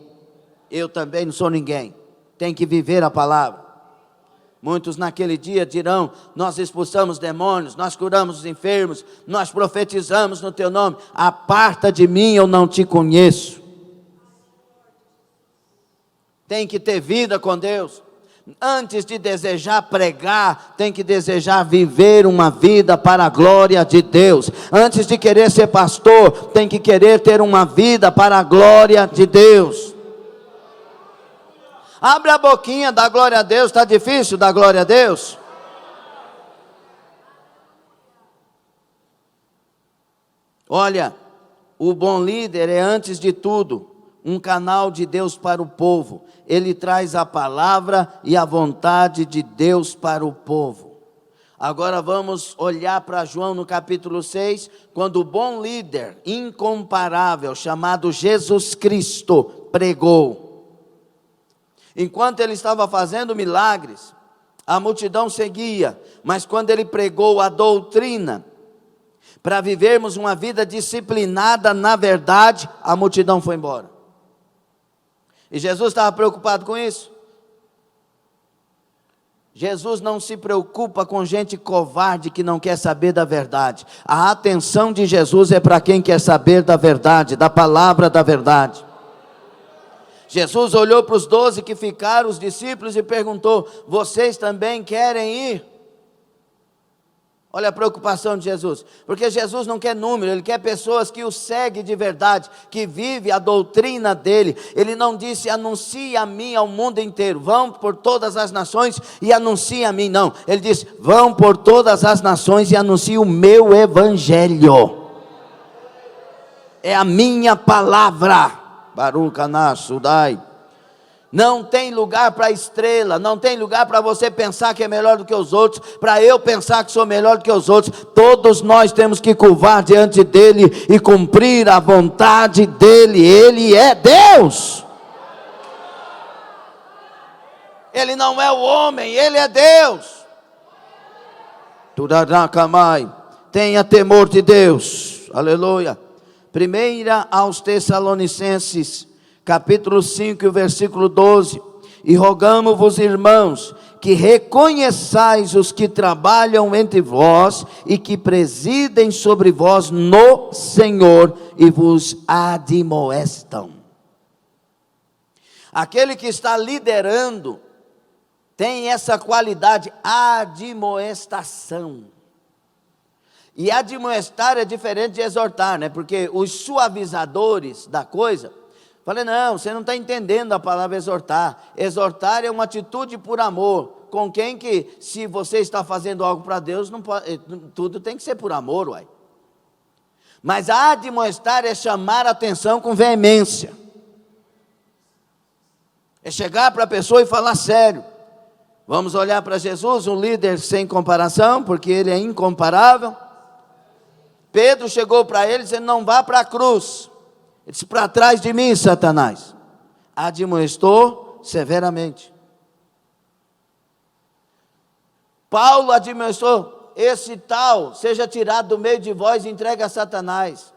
Speaker 1: Eu também não sou ninguém. Tem que viver a palavra. Muitos naquele dia dirão: nós expulsamos demônios, nós curamos os enfermos, nós profetizamos no teu nome. Aparta de mim, eu não te conheço. Tem que ter vida com Deus. Antes de desejar pregar, tem que desejar viver uma vida para a glória de Deus. Antes de querer ser pastor, tem que querer ter uma vida para a glória de Deus. Abre a boquinha, dá glória a Deus. Está difícil dar glória a Deus? Olha, o bom líder é, antes de tudo, um canal de Deus para o povo. Ele traz a palavra e a vontade de Deus para o povo. Agora vamos olhar para João no capítulo 6, quando o bom líder, incomparável, chamado Jesus Cristo, pregou. Enquanto ele estava fazendo milagres, a multidão seguia, mas quando ele pregou a doutrina, para vivermos uma vida disciplinada na verdade, a multidão foi embora. E Jesus estava preocupado com isso? Jesus não se preocupa com gente covarde que não quer saber da verdade. A atenção de Jesus é para quem quer saber da verdade, da palavra da verdade. Jesus olhou para os 12 que ficaram, os discípulos, e perguntou: vocês também querem ir? Olha a preocupação de Jesus, porque Jesus não quer número, Ele quer pessoas que o seguem de verdade, que vivem a doutrina dEle. Ele não disse: anuncie a mim ao mundo inteiro, vão por todas as nações e anuncie a mim, não. Ele disse: vão por todas as nações e anuncie o meu evangelho. É a minha palavra. Baruch Anah Sudai. Não tem lugar para estrela, não tem lugar para você pensar que é melhor do que os outros, para eu pensar que sou melhor do que os outros. Todos nós temos que curvar diante dEle e cumprir a vontade dEle. Ele é Deus. Ele não é o homem, Ele é Deus. Turarakamai. Tenha temor de Deus. Aleluia. Primeira aos Tessalonicenses, capítulo 5, versículo 12. E rogamo-vos, irmãos, que reconheçais os que trabalham entre vós e que presidem sobre vós no Senhor e vos admoestam. Aquele que está liderando tem essa qualidade, admoestação. E admoestar é diferente de exortar, né? Porque os suavizadores da coisa, falei: não, você não está entendendo a palavra exortar. Exortar é uma atitude por amor. Com quem que, se você está fazendo algo para Deus, não pode, tudo tem que ser por amor, uai. Mas a admoestar é chamar a atenção com veemência. É chegar para a pessoa e falar sério. Vamos olhar para Jesus, um líder sem comparação, porque Ele é incomparável. Pedro chegou para ele dizendo: não vá para a cruz. Ele disse: para trás de mim, Satanás. Admoestou severamente. Paulo admoestou: esse tal seja tirado do meio de vós e entregue a Satanás.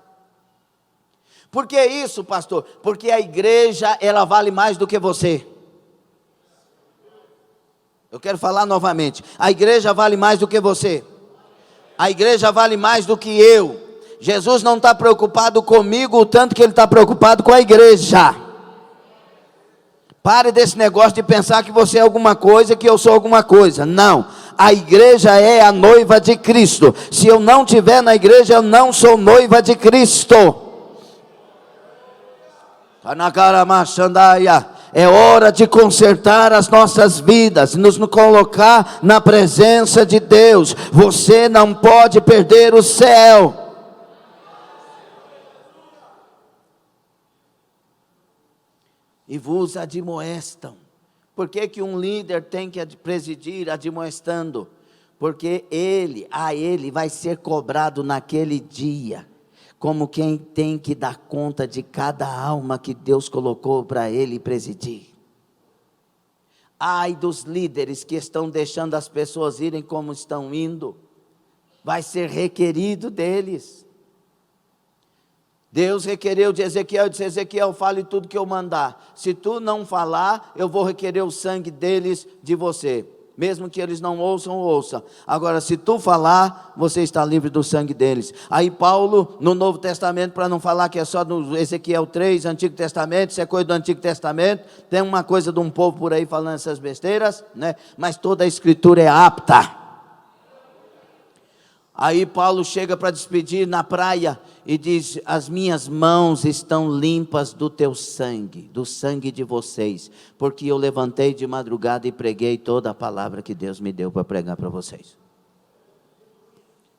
Speaker 1: Por que isso, pastor? Porque a igreja, ela vale mais do que você. Eu quero falar novamente: a igreja vale mais do que você. A igreja vale mais do que eu. Jesus não está preocupado comigo o tanto que Ele está preocupado com a igreja. Pare desse negócio de pensar que você é alguma coisa, que eu sou alguma coisa. Não, a igreja é a noiva de Cristo. Se eu não estiver na igreja, eu não sou noiva de Cristo. É hora de consertar as nossas vidas, nos colocar na presença de Deus. Você não pode perder o céu. e vos admoestam. Por que um líder tem que presidir admoestando? Porque a ele vai ser cobrado naquele dia, como quem tem que dar conta de cada alma que Deus colocou para ele presidir. Ai dos líderes que estão deixando as pessoas irem como estão indo, vai ser requerido deles. Deus requereu de Ezequiel, disse: Ezequiel, fale tudo que eu mandar. Se tu não falar, eu vou requerer o sangue deles de você. Mesmo que eles não ouçam, ouça. Agora, se tu falar, você está livre do sangue deles. Aí Paulo, no Novo Testamento, para não falar que é só no Ezequiel 3, Antigo Testamento, isso é coisa do Antigo Testamento, tem uma coisa de um povo por aí falando essas besteiras, né? Mas toda a Escritura é apta. Aí Paulo chega para despedir na praia e diz: as minhas mãos estão limpas do teu sangue, do sangue de vocês, porque eu levantei de madrugada e preguei toda a palavra que Deus me deu para pregar para vocês.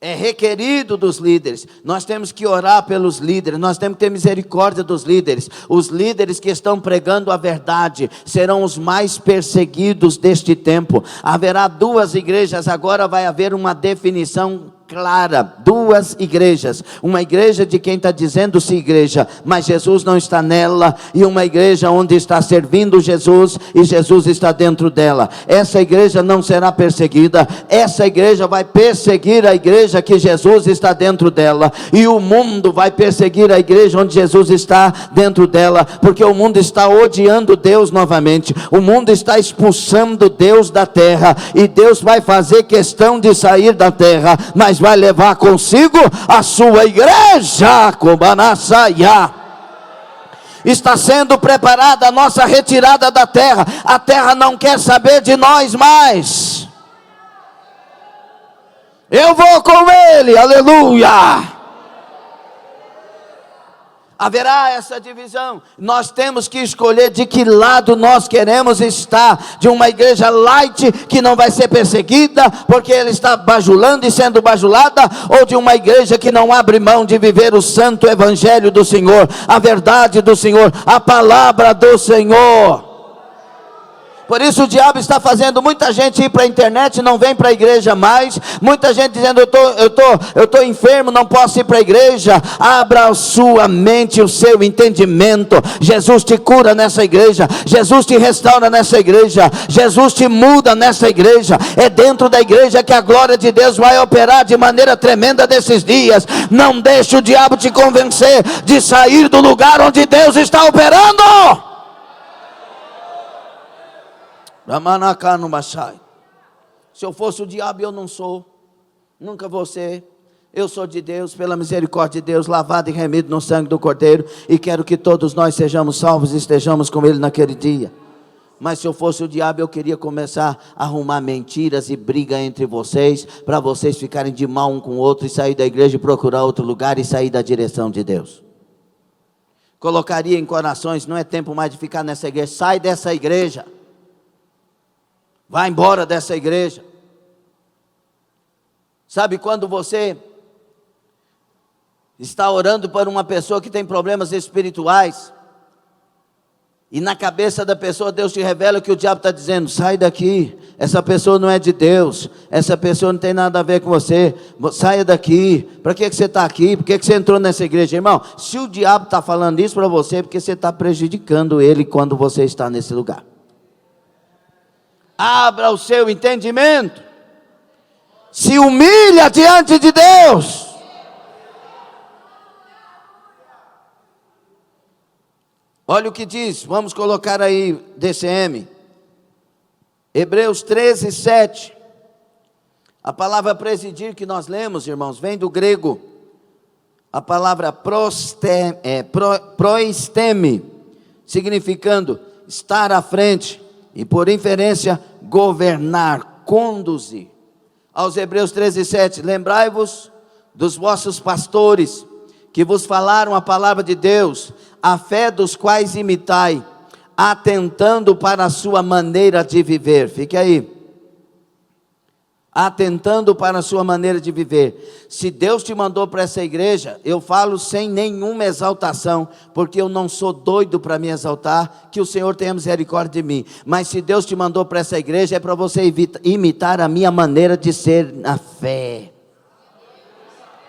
Speaker 1: É requerido dos líderes, nós temos que orar pelos líderes, nós temos que ter misericórdia dos líderes. Os líderes que estão pregando a verdade serão os mais perseguidos deste tempo. Haverá duas igrejas, agora vai haver uma definição clara, duas igrejas, uma igreja de quem está dizendo-se igreja, mas Jesus não está nela, e uma igreja onde está servindo Jesus, e Jesus está dentro dela. Essa igreja não será perseguida, essa igreja vai perseguir a igreja que Jesus está dentro dela, e o mundo vai perseguir a igreja onde Jesus está dentro dela, porque o mundo está odiando Deus novamente, o mundo está expulsando Deus da terra, e Deus vai fazer questão de sair da terra, mas vai levar consigo a sua igreja. Está sendo preparada a nossa retirada da terra. A terra não quer saber de nós mais. Eu vou com ele, aleluia. Haverá essa divisão, nós temos que escolher de que lado nós queremos estar, de uma igreja light, que não vai ser perseguida, porque ele está bajulando e sendo bajulada, ou de uma igreja que não abre mão de viver o santo evangelho do Senhor, a verdade do Senhor, a palavra do Senhor. Por isso o diabo está fazendo muita gente ir para a internet e não vem para a igreja mais. Muita gente dizendo: eu tô enfermo, não posso ir para a igreja. Abra a sua mente, o seu entendimento. Jesus te cura nessa igreja, Jesus te restaura nessa igreja, Jesus te muda nessa igreja. É dentro da igreja que a glória de Deus vai operar de maneira tremenda nesses dias. Não deixe o diabo te convencer de sair do lugar onde Deus está operando. Se eu fosse o diabo, eu não sou, nunca vou ser. Eu sou de Deus, pela misericórdia de Deus, lavado e remido no sangue do Cordeiro, e quero que todos nós sejamos salvos e estejamos com Ele naquele dia. Mas se eu fosse o diabo, eu queria começar a arrumar mentiras e briga entre vocês, para vocês ficarem de mal um com o outro, e sair da igreja e procurar outro lugar, e sair da direção de Deus. Colocaria em corações: não é tempo mais de ficar nessa igreja, sai dessa igreja. Vai embora dessa igreja. Sabe quando você está orando por uma pessoa que tem problemas espirituais, e na cabeça da pessoa Deus te revela que o diabo está dizendo: sai daqui, essa pessoa não é de Deus, essa pessoa não tem nada a ver com você, saia daqui, para que você está aqui, por que você entrou nessa igreja? Irmão, se o diabo está falando isso para você, é porque você está prejudicando ele quando você está nesse lugar. Abra o seu entendimento, se humilha diante de Deus. Olha o que diz, vamos colocar aí DCM, Hebreus 13, 7. A palavra presidir que nós lemos, irmãos, vem do grego, a palavra proisteme, significando estar à frente, e por inferência, governar, conduzir. Aos Hebreus 13, 7, lembrai-vos dos vossos pastores, que vos falaram a palavra de Deus, a fé dos quais imitai, atentando para a sua maneira de viver. Fique aí. atentando para a sua maneira de viver. Se Deus te mandou para essa igreja, eu falo sem nenhuma exaltação, porque eu não sou doido para me exaltar, que o Senhor tenha misericórdia de mim. Mas se Deus te mandou para essa igreja, é para você imitar a minha maneira de ser na fé.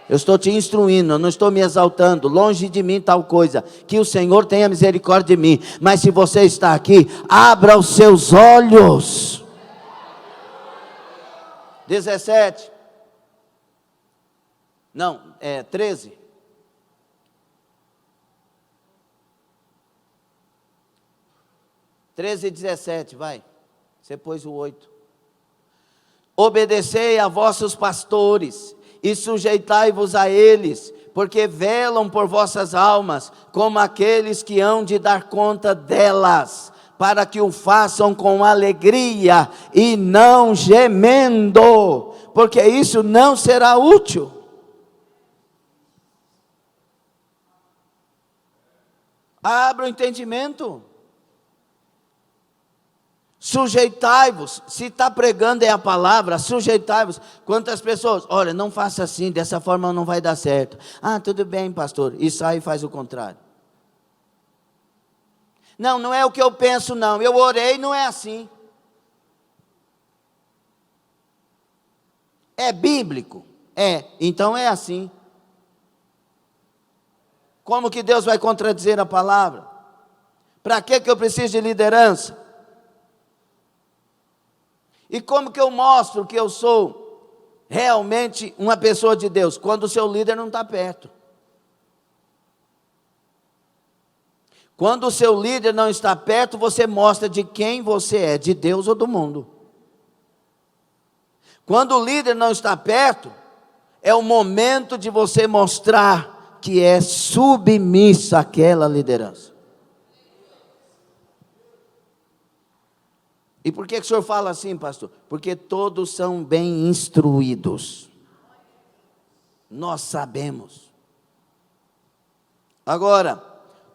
Speaker 1: Eu estou te instruindo, eu não estou me exaltando, longe de mim tal coisa, que o Senhor tenha misericórdia de mim. Mas se você está aqui, abra os seus olhos. 17. Não, 13. E 17, vai. Você pôs o 8. Obedecei a vossos pastores e sujeitai-vos a eles, porque velam por vossas almas, como aqueles que hão de dar conta delas, para que o façam com alegria e não gemendo, porque isso não será útil. Abra o entendimento. Sujeitai-vos, se está pregando é a palavra, sujeitai-vos. Quantas pessoas, olha, não faça assim, dessa forma não vai dar certo. Ah, tudo bem, pastor, e sai e faz o contrário. Não, não é o que eu penso não, eu orei, não é assim. É bíblico? É, então é assim. Como que Deus vai contradizer a palavra? Para que eu preciso de liderança? E como que eu mostro que eu sou realmente uma pessoa de Deus? Quando o seu líder não está perto. Quando o seu líder não está perto, você mostra de quem você é, de Deus ou do mundo. Quando o líder não está perto, é o momento de você mostrar que é submissa àquela liderança. E por que o senhor fala assim, pastor? Porque todos são bem instruídos. Nós sabemos. Agora,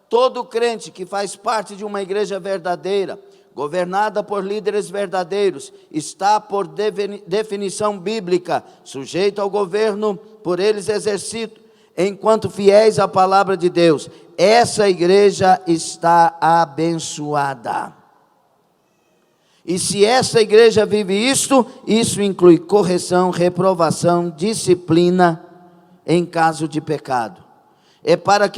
Speaker 1: todo crente que faz parte de uma igreja verdadeira, governada por líderes verdadeiros, está por definição bíblica, sujeito ao governo por eles exercido, enquanto fiéis à palavra de Deus. Essa igreja está abençoada. E se essa igreja vive isto, isso inclui correção, reprovação, disciplina em caso de pecado. É para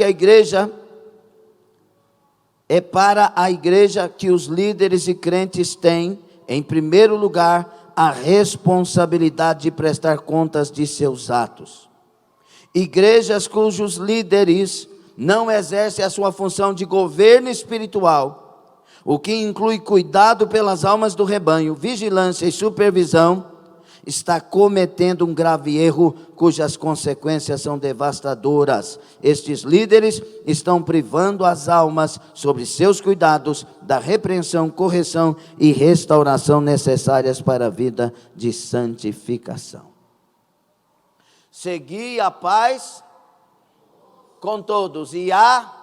Speaker 1: a igreja que os líderes e crentes têm, em primeiro lugar, a responsabilidade de prestar contas de seus atos. Igrejas cujos líderes não exercem a sua função de governo espiritual, o que inclui cuidado pelas almas do rebanho, vigilância e supervisão, está cometendo um grave erro, cujas consequências são devastadoras. Estes líderes estão privando as almas sobre seus cuidados, da repreensão, correção e restauração necessárias para a vida de santificação. Segui a paz com todos e a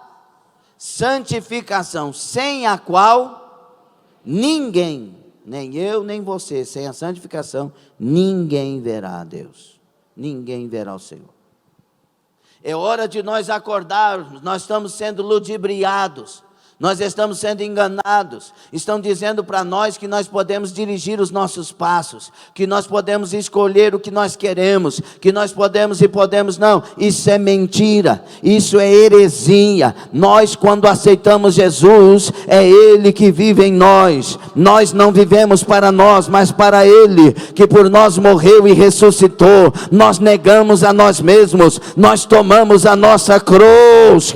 Speaker 1: santificação, sem a qual ninguém, nem eu nem você, sem a santificação, ninguém verá a Deus, ninguém verá o Senhor. É hora de nós acordarmos, nós estamos sendo ludibriados, nós estamos sendo enganados. Estão dizendo para nós que nós podemos dirigir os nossos passos, que nós podemos escolher o que nós queremos, que nós podemos e podemos não. Isso é mentira, isso é heresia. Nós, quando aceitamos Jesus, é Ele que vive em nós. Nós não vivemos para nós, mas para Ele, que por nós morreu e ressuscitou. Nós negamos a nós mesmos, nós tomamos a nossa cruz,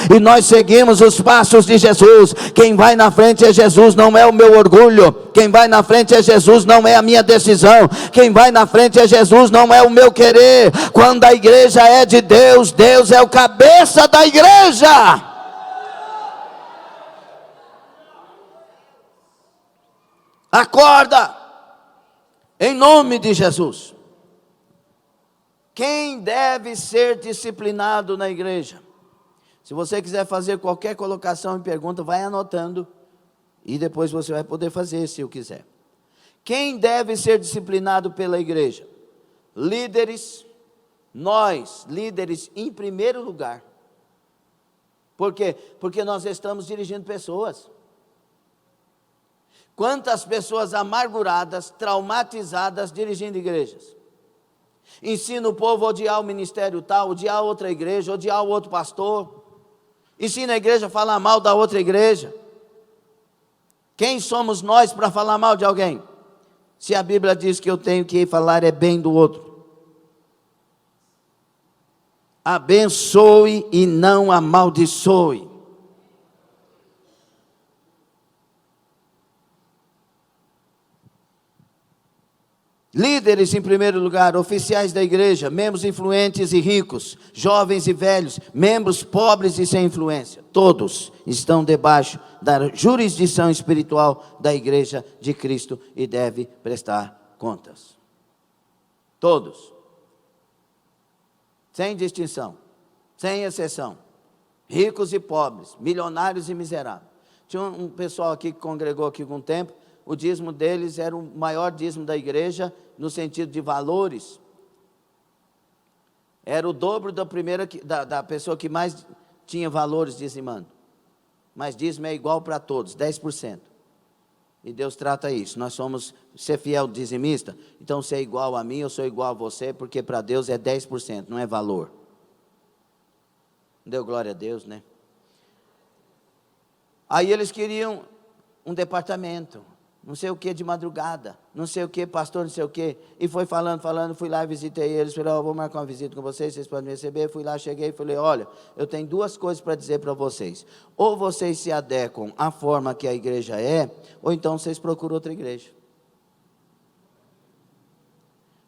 Speaker 1: e nós seguimos os passos de Jesus. Quem vai na frente é Jesus, não é o meu orgulho. Quem vai na frente é Jesus, não é a minha decisão. Quem vai na frente é Jesus, não é o meu querer. Quando a igreja é de Deus, Deus é o cabeça da igreja. Acorda, em nome de Jesus. Quem deve ser disciplinado na igreja? Se você quiser fazer qualquer colocação e pergunta, vai anotando, e depois você vai poder fazer, se eu quiser. Quem deve ser disciplinado pela igreja? Líderes, nós, líderes em primeiro lugar. Por quê? Porque nós estamos dirigindo pessoas. Quantas pessoas amarguradas, traumatizadas, dirigindo igrejas? Ensina o povo a odiar o ministério tal, odiar outra igreja, odiar o outro pastor. Ensina a igreja a falar mal da outra igreja. Quem somos nós para falar mal de alguém? Se a Bíblia diz que eu tenho que falar bem do outro. Abençoe e não amaldiçoe. Líderes em primeiro lugar, oficiais da igreja, membros influentes e ricos, jovens e velhos, membros pobres e sem influência, todos estão debaixo da jurisdição espiritual da igreja de Cristo e devem prestar contas. Todos. Sem distinção, sem exceção, ricos e pobres, milionários e miseráveis. Tinha um pessoal aqui que congregou aqui com um tempo, o dízimo deles era o maior dízimo da igreja, no sentido de valores. Era o dobro da pessoa que mais tinha valores dizimando. Mas dízimo é igual para todos, 10%. E Deus trata isso. Nós somos, ser fiel dizimista, então você é igual a mim, eu sou igual a você, porque para Deus é 10%, não é valor. Deu glória a Deus, né? Aí eles queriam um departamento, não sei o que de madrugada, não sei o que, pastor, não sei o que, e foi falando, fui lá e visitei eles, falei, vou marcar uma visita com vocês podem me receber, fui lá, cheguei e falei, olha, eu tenho duas coisas para dizer para vocês, ou vocês se adequam à forma que a igreja é, ou então vocês procuram outra igreja.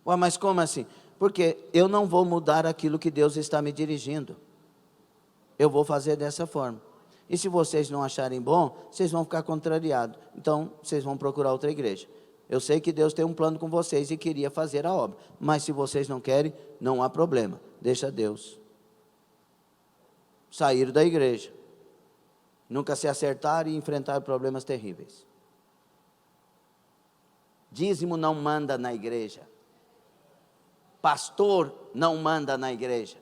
Speaker 1: Ué, mas como assim? Porque eu não vou mudar aquilo que Deus está me dirigindo, eu vou fazer dessa forma. E se vocês não acharem bom, vocês vão ficar contrariados. Então, vocês vão procurar outra igreja. Eu sei que Deus tem um plano com vocês e queria fazer a obra. Mas se vocês não querem, não há problema. Deixa Deus. Saíram da igreja. Nunca se acertaram e enfrentaram problemas terríveis. Dízimo não manda na igreja. Pastor não manda na igreja.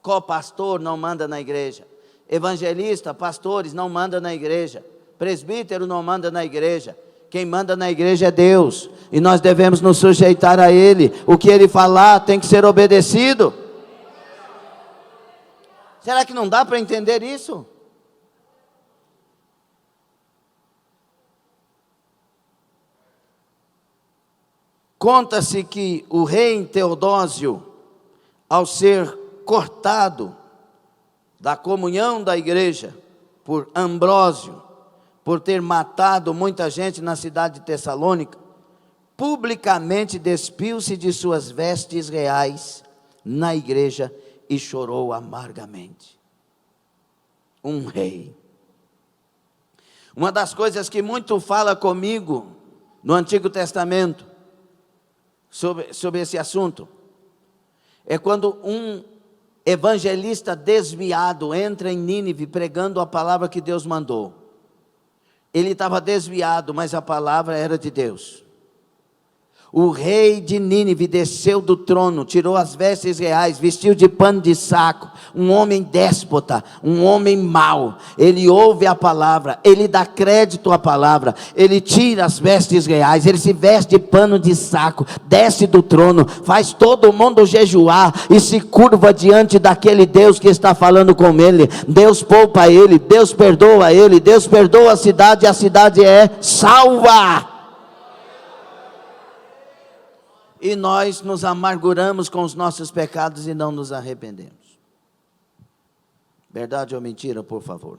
Speaker 1: Copastor não manda na igreja. Evangelista, pastores, não manda na igreja. Presbítero não manda na igreja. Quem manda na igreja é Deus. E nós devemos nos sujeitar a Ele. O que Ele falar tem que ser obedecido. Será que não dá para entender isso? Conta-se que o rei Teodósio, ao ser cortado da comunhão da igreja, por Ambrósio, por ter matado muita gente na cidade de Tessalônica, publicamente despiu-se de suas vestes reais na igreja e chorou amargamente. Um rei. Uma das coisas que muito fala comigo no Antigo Testamento, sobre esse assunto, é quando um evangelista desviado entra em Nínive pregando a palavra que Deus mandou. Ele estava desviado, mas a palavra era de Deus. O rei de Nínive desceu do trono, tirou as vestes reais, vestiu de pano de saco, um homem déspota, um homem mau. Ele ouve a palavra, ele dá crédito à palavra, ele tira as vestes reais, ele se veste de pano de saco, desce do trono, faz todo mundo jejuar e se curva diante daquele Deus que está falando com ele. Deus poupa ele, Deus perdoa ele, Deus perdoa a cidade e a cidade é salva. E nós nos amarguramos com os nossos pecados e não nos arrependemos. Verdade ou mentira, por favor?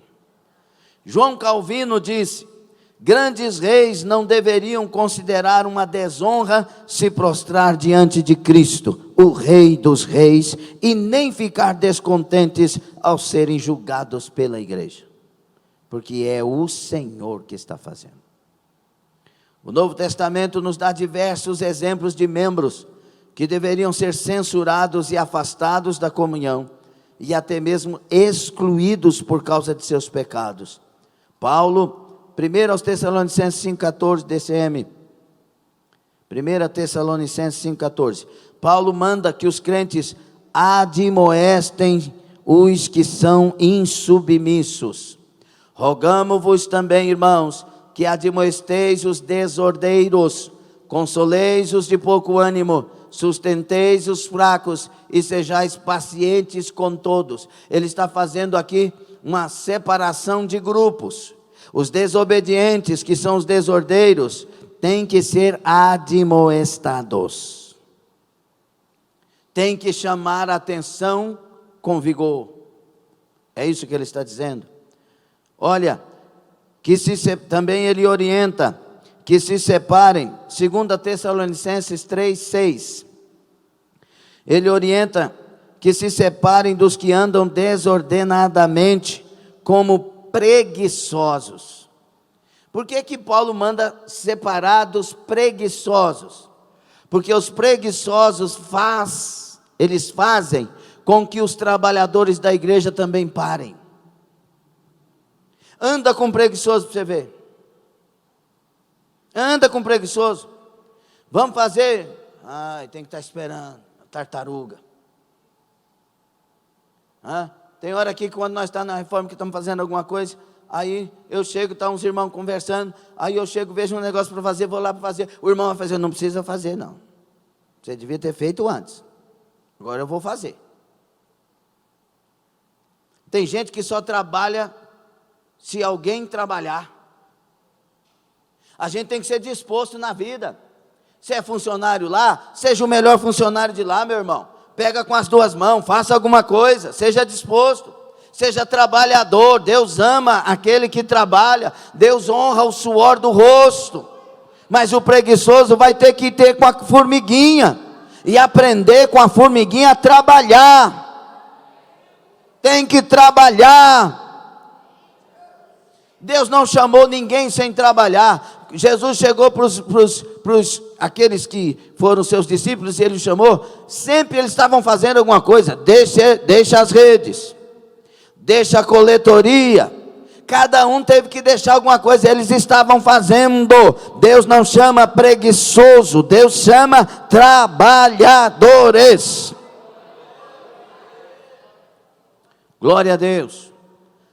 Speaker 1: João Calvino disse: grandes reis não deveriam considerar uma desonra se prostrar diante de Cristo, o Rei dos reis, e nem ficar descontentes ao serem julgados pela igreja, porque é o Senhor que está fazendo. O Novo Testamento nos dá diversos exemplos de membros que deveriam ser censurados e afastados da comunhão, e até mesmo excluídos por causa de seus pecados. Paulo, 1 aos Tessalonicenses 5,14, DCM, 1 Tessalonicenses 5,14. Paulo manda que os crentes admoestem os que são insubmissos. Rogamo-vos também, irmãos, que admoesteis os desordeiros, consoleis os de pouco ânimo, sustenteis os fracos e sejais pacientes com todos. Ele está fazendo aqui uma separação de grupos. Os desobedientes, que são os desordeiros, têm que ser admoestados. Tem que chamar a atenção com vigor. É isso que ele está dizendo. Olha, também ele orienta que se separem, 2 Tessalonicenses 3:6. Ele orienta que se separem dos que andam desordenadamente, como preguiçosos. Por que Paulo manda separar dos preguiçosos? Porque os preguiçosos eles fazem com que os trabalhadores da igreja também parem. Anda com preguiçoso para você ver. Anda com preguiçoso. Vamos fazer. Ai, tem que estar esperando. Tartaruga. Tem hora aqui que quando nós estamos na reforma, que estamos fazendo alguma coisa, aí eu chego, está uns irmãos conversando, aí eu chego, vejo um negócio para fazer, vou lá para fazer. O irmão vai fazer, não precisa fazer não. Você devia ter feito antes. Agora eu vou fazer. Tem gente que só trabalha se alguém trabalhar. A gente tem que ser disposto na vida. Se é funcionário lá, seja o melhor funcionário de lá, meu irmão. Pega com as duas mãos, faça alguma coisa, seja disposto, seja trabalhador. Deus ama aquele que trabalha, Deus honra o suor do rosto. Mas o preguiçoso vai ter que ter com a formiguinha, e aprender com a formiguinha a trabalhar. Tem que trabalhar. Deus não chamou ninguém sem trabalhar. Jesus chegou para aqueles que foram seus discípulos, e ele chamou, sempre eles estavam fazendo alguma coisa. Deixa as redes, deixa a coletoria, cada um teve que deixar alguma coisa, eles estavam fazendo. Deus não chama preguiçoso, Deus chama trabalhadores. Glória a Deus.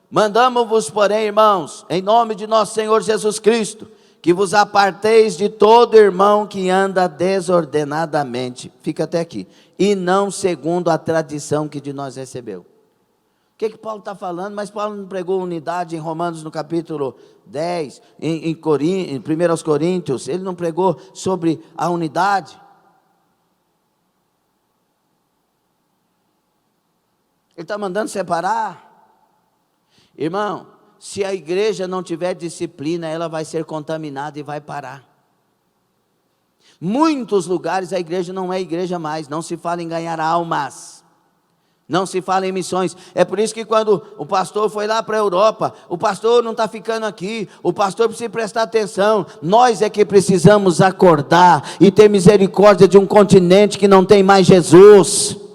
Speaker 1: Mandamos-vos, porém, irmãos, em nome de nosso Senhor Jesus Cristo, que vos aparteis de todo irmão que anda desordenadamente, fica até aqui, e não segundo a tradição que de nós recebeu. O que Paulo está falando? Mas Paulo não pregou unidade em Romanos no capítulo 10, em 1 Coríntios, ele não pregou sobre a unidade. Ele está mandando separar. Irmão, se a igreja não tiver disciplina, ela vai ser contaminada e vai parar. Muitos lugares a igreja não é igreja mais, não se fala em ganhar almas, não se fala em missões. É por isso que quando o pastor foi lá para a Europa, o pastor não está ficando aqui, o pastor precisa prestar atenção. Nós é que precisamos acordar e ter misericórdia de um continente que não tem mais Jesus.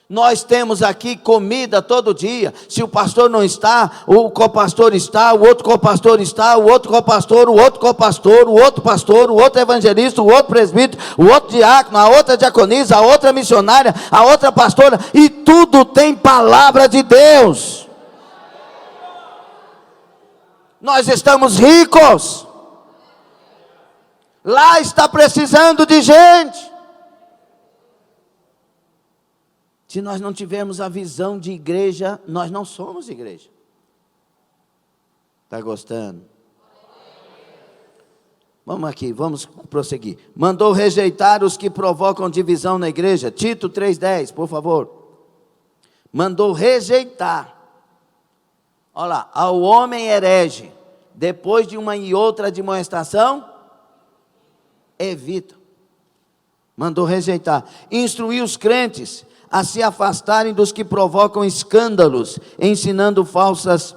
Speaker 1: Nós temos aqui comida todo dia. Se o pastor não está, o copastor está, o outro copastor está, o outro copastor, o outro copastor, o outro pastor, o outro evangelista, o outro presbítero, o outro diácono, a outra diaconisa, a outra missionária, a outra pastora, e tudo tem palavra de Deus. Nós estamos ricos. Lá está precisando de gente. Se nós não tivermos a visão de igreja, nós não somos igreja. Está gostando? Vamos aqui, vamos prosseguir. Mandou rejeitar os que provocam divisão na igreja. Tito 3,10, por favor. Mandou rejeitar. Olha lá, ao homem herege, depois de uma e outra admoestação, evita. Mandou rejeitar. Instruir os crentes a se afastarem dos que provocam escândalos, ensinando falsas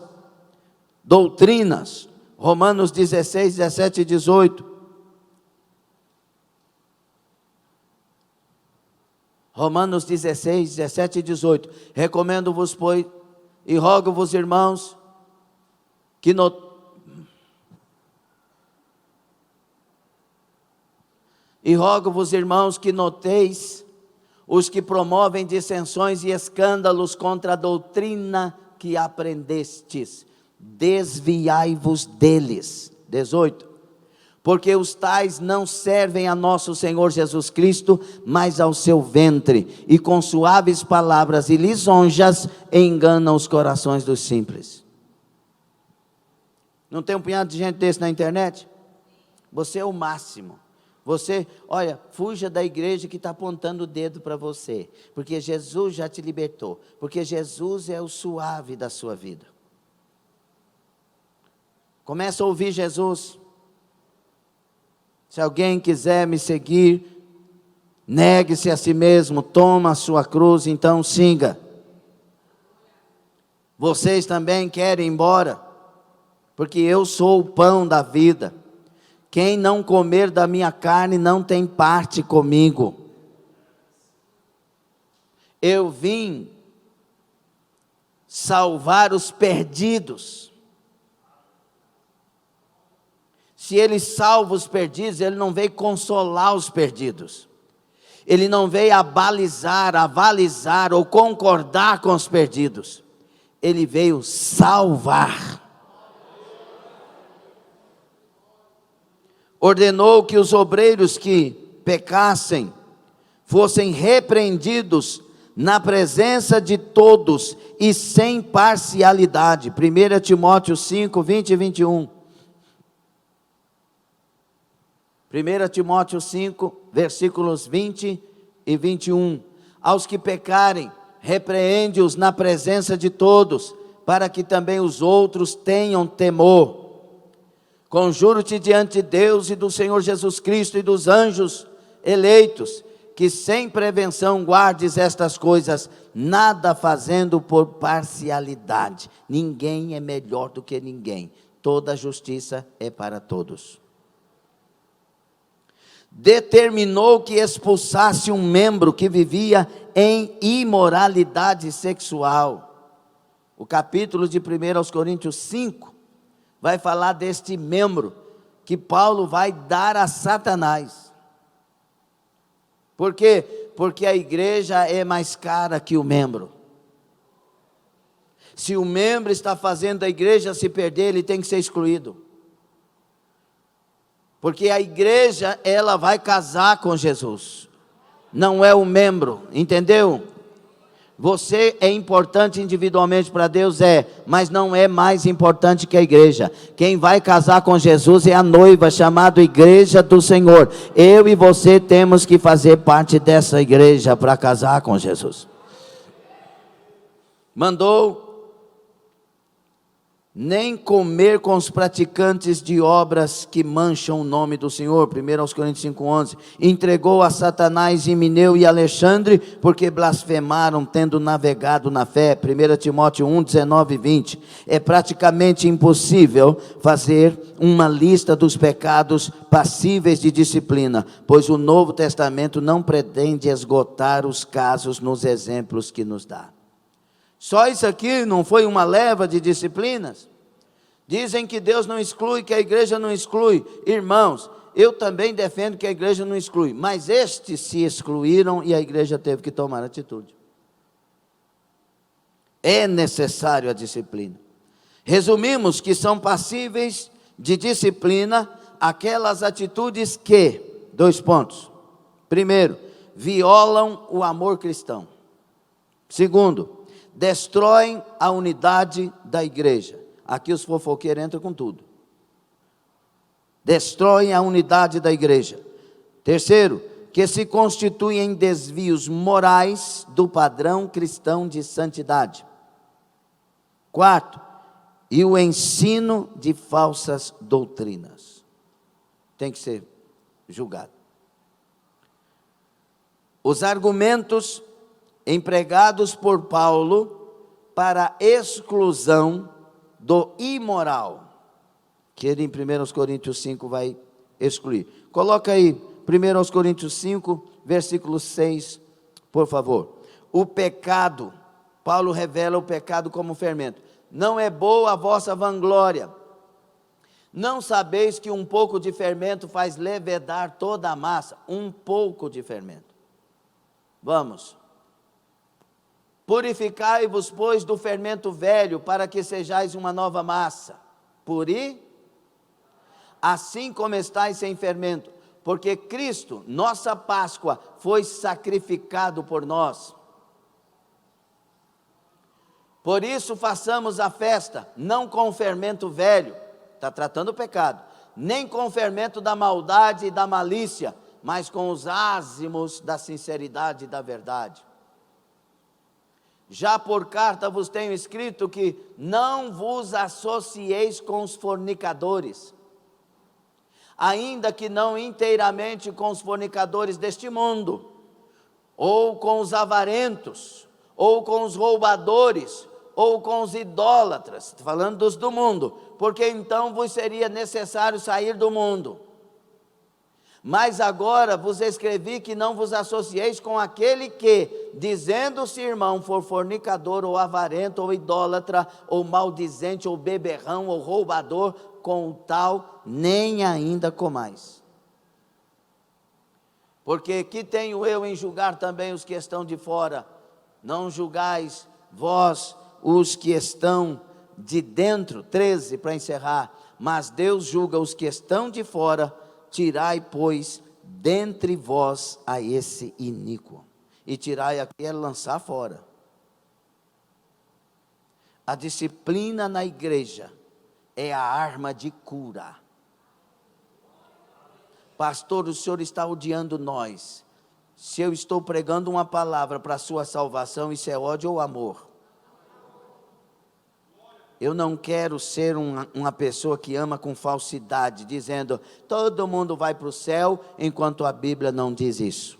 Speaker 1: doutrinas. Romanos 16, 17 e 18. Romanos 16, 17 e 18. Recomendo-vos, pois, e rogo-vos, irmãos, que E rogo-vos, irmãos, que noteis os que promovem dissensões e escândalos contra a doutrina que aprendestes. Desviai-vos deles. 18. Porque os tais não servem a nosso Senhor Jesus Cristo, mas ao seu ventre, e com suaves palavras e lisonjas enganam os corações dos simples. Não tem um punhado de gente desse na internet? Você é o máximo. Você, olha, fuja da igreja que está apontando o dedo para você, porque Jesus já te libertou, porque Jesus é o suave da sua vida. Começa a ouvir Jesus. Se alguém quiser me seguir, negue-se a si mesmo, toma a sua cruz, então siga. Vocês também querem ir embora, porque eu sou o pão da vida. Quem não comer da minha carne não tem parte comigo. Eu vim salvar os perdidos. Se ele salva os perdidos, ele não veio consolar os perdidos. Ele não veio avalizar ou concordar com os perdidos. Ele veio salvar. Ordenou que os obreiros que pecassem fossem repreendidos na presença de todos e sem parcialidade. 1 Timóteo 5, 20 e 21. 1 Timóteo 5, versículos 20 e 21. Aos que pecarem, repreende-os na presença de todos, para que também os outros tenham temor. Conjuro-te diante de Deus e do Senhor Jesus Cristo e dos anjos eleitos, que sem prevenção guardes estas coisas, nada fazendo por parcialidade. Ninguém é melhor do que ninguém. Toda justiça é para todos. Determinou que expulsasse um membro que vivia em imoralidade sexual. O capítulo de 1 Coríntios 5 vai falar deste membro que Paulo vai dar a Satanás. Por quê? Porque a igreja é mais cara que o membro. Se o membro está fazendo a igreja se perder, ele tem que ser excluído. Porque a igreja, ela vai casar com Jesus, não é o membro, entendeu? Você é importante individualmente para Deus, mas não é mais importante que a igreja. Quem vai casar com Jesus é a noiva, chamada Igreja do Senhor. Eu e você temos que fazer parte dessa igreja para casar com Jesus. Mandou nem comer com os praticantes de obras que mancham o nome do Senhor. 1 Coríntios 5,11. Entregou a Satanás Himeneu e Alexandre, porque blasfemaram, tendo navegado na fé. 1 Timóteo 1, 19 e 20. É praticamente impossível fazer uma lista dos pecados passíveis de disciplina, pois o Novo Testamento não pretende esgotar os casos nos exemplos que nos dá. Só isso aqui não foi uma leva de disciplinas? Dizem que Deus não exclui, que a igreja não exclui. Irmãos, eu também defendo que a igreja não exclui, mas estes se excluíram e a igreja teve que tomar atitude. É necessário a disciplina. Resumimos que são passíveis de disciplina aquelas atitudes que, 2 pontos. Primeiro, violam o amor cristão. Segundo, destroem a unidade da igreja. Aqui os fofoqueiros entram com tudo. Destroem a unidade da igreja. Terceiro, que se constituem em desvios morais do padrão cristão de santidade. Quarto, e o ensino de falsas doutrinas. Tem que ser julgado. Os argumentos empregados por Paulo para exclusão do imoral, que ele em 1 Coríntios 5 vai excluir. Coloca aí, 1 Coríntios 5, versículo 6, por favor. O pecado, Paulo revela o pecado como fermento. Não é boa a vossa vanglória, Não sabeis que um pouco de fermento faz levedar toda a massa? Um pouco de fermento. Vamos. Purificai-vos, pois, do fermento velho, para que sejais uma nova massa. Assim como estáis sem fermento, porque Cristo, nossa Páscoa, foi sacrificado por nós. Por isso façamos a festa, não com o fermento velho, está tratando o pecado, nem com o fermento da maldade e da malícia, mas com os ázimos da sinceridade e da verdade. Já por carta vos tenho escrito que não vos associeis com os fornicadores, ainda que não inteiramente com os fornicadores deste mundo, ou com os avarentos, ou com os roubadores, ou com os idólatras, falando dos do mundo, porque então vos seria necessário sair do mundo. Mas agora vos escrevi que não vos associeis com aquele que, dizendo-se irmão, for fornicador, ou avarento, ou idólatra, ou maldizente, ou beberrão, ou roubador, com o tal nem ainda comais. Porque que tenho eu em julgar também os que estão de fora? Não julgais vós os que estão de dentro, 13 para encerrar, mas Deus julga os que estão de fora. Tirai, pois, dentre vós a esse iníquo. E tirai aqui é lançar fora. A disciplina na igreja é a arma de cura. Pastor, o senhor está odiando nós. Se eu estou pregando uma palavra para a sua salvação, isso é ódio ou amor? Eu não quero ser uma pessoa que ama com falsidade, dizendo, todo mundo vai para o céu, enquanto a Bíblia não diz isso.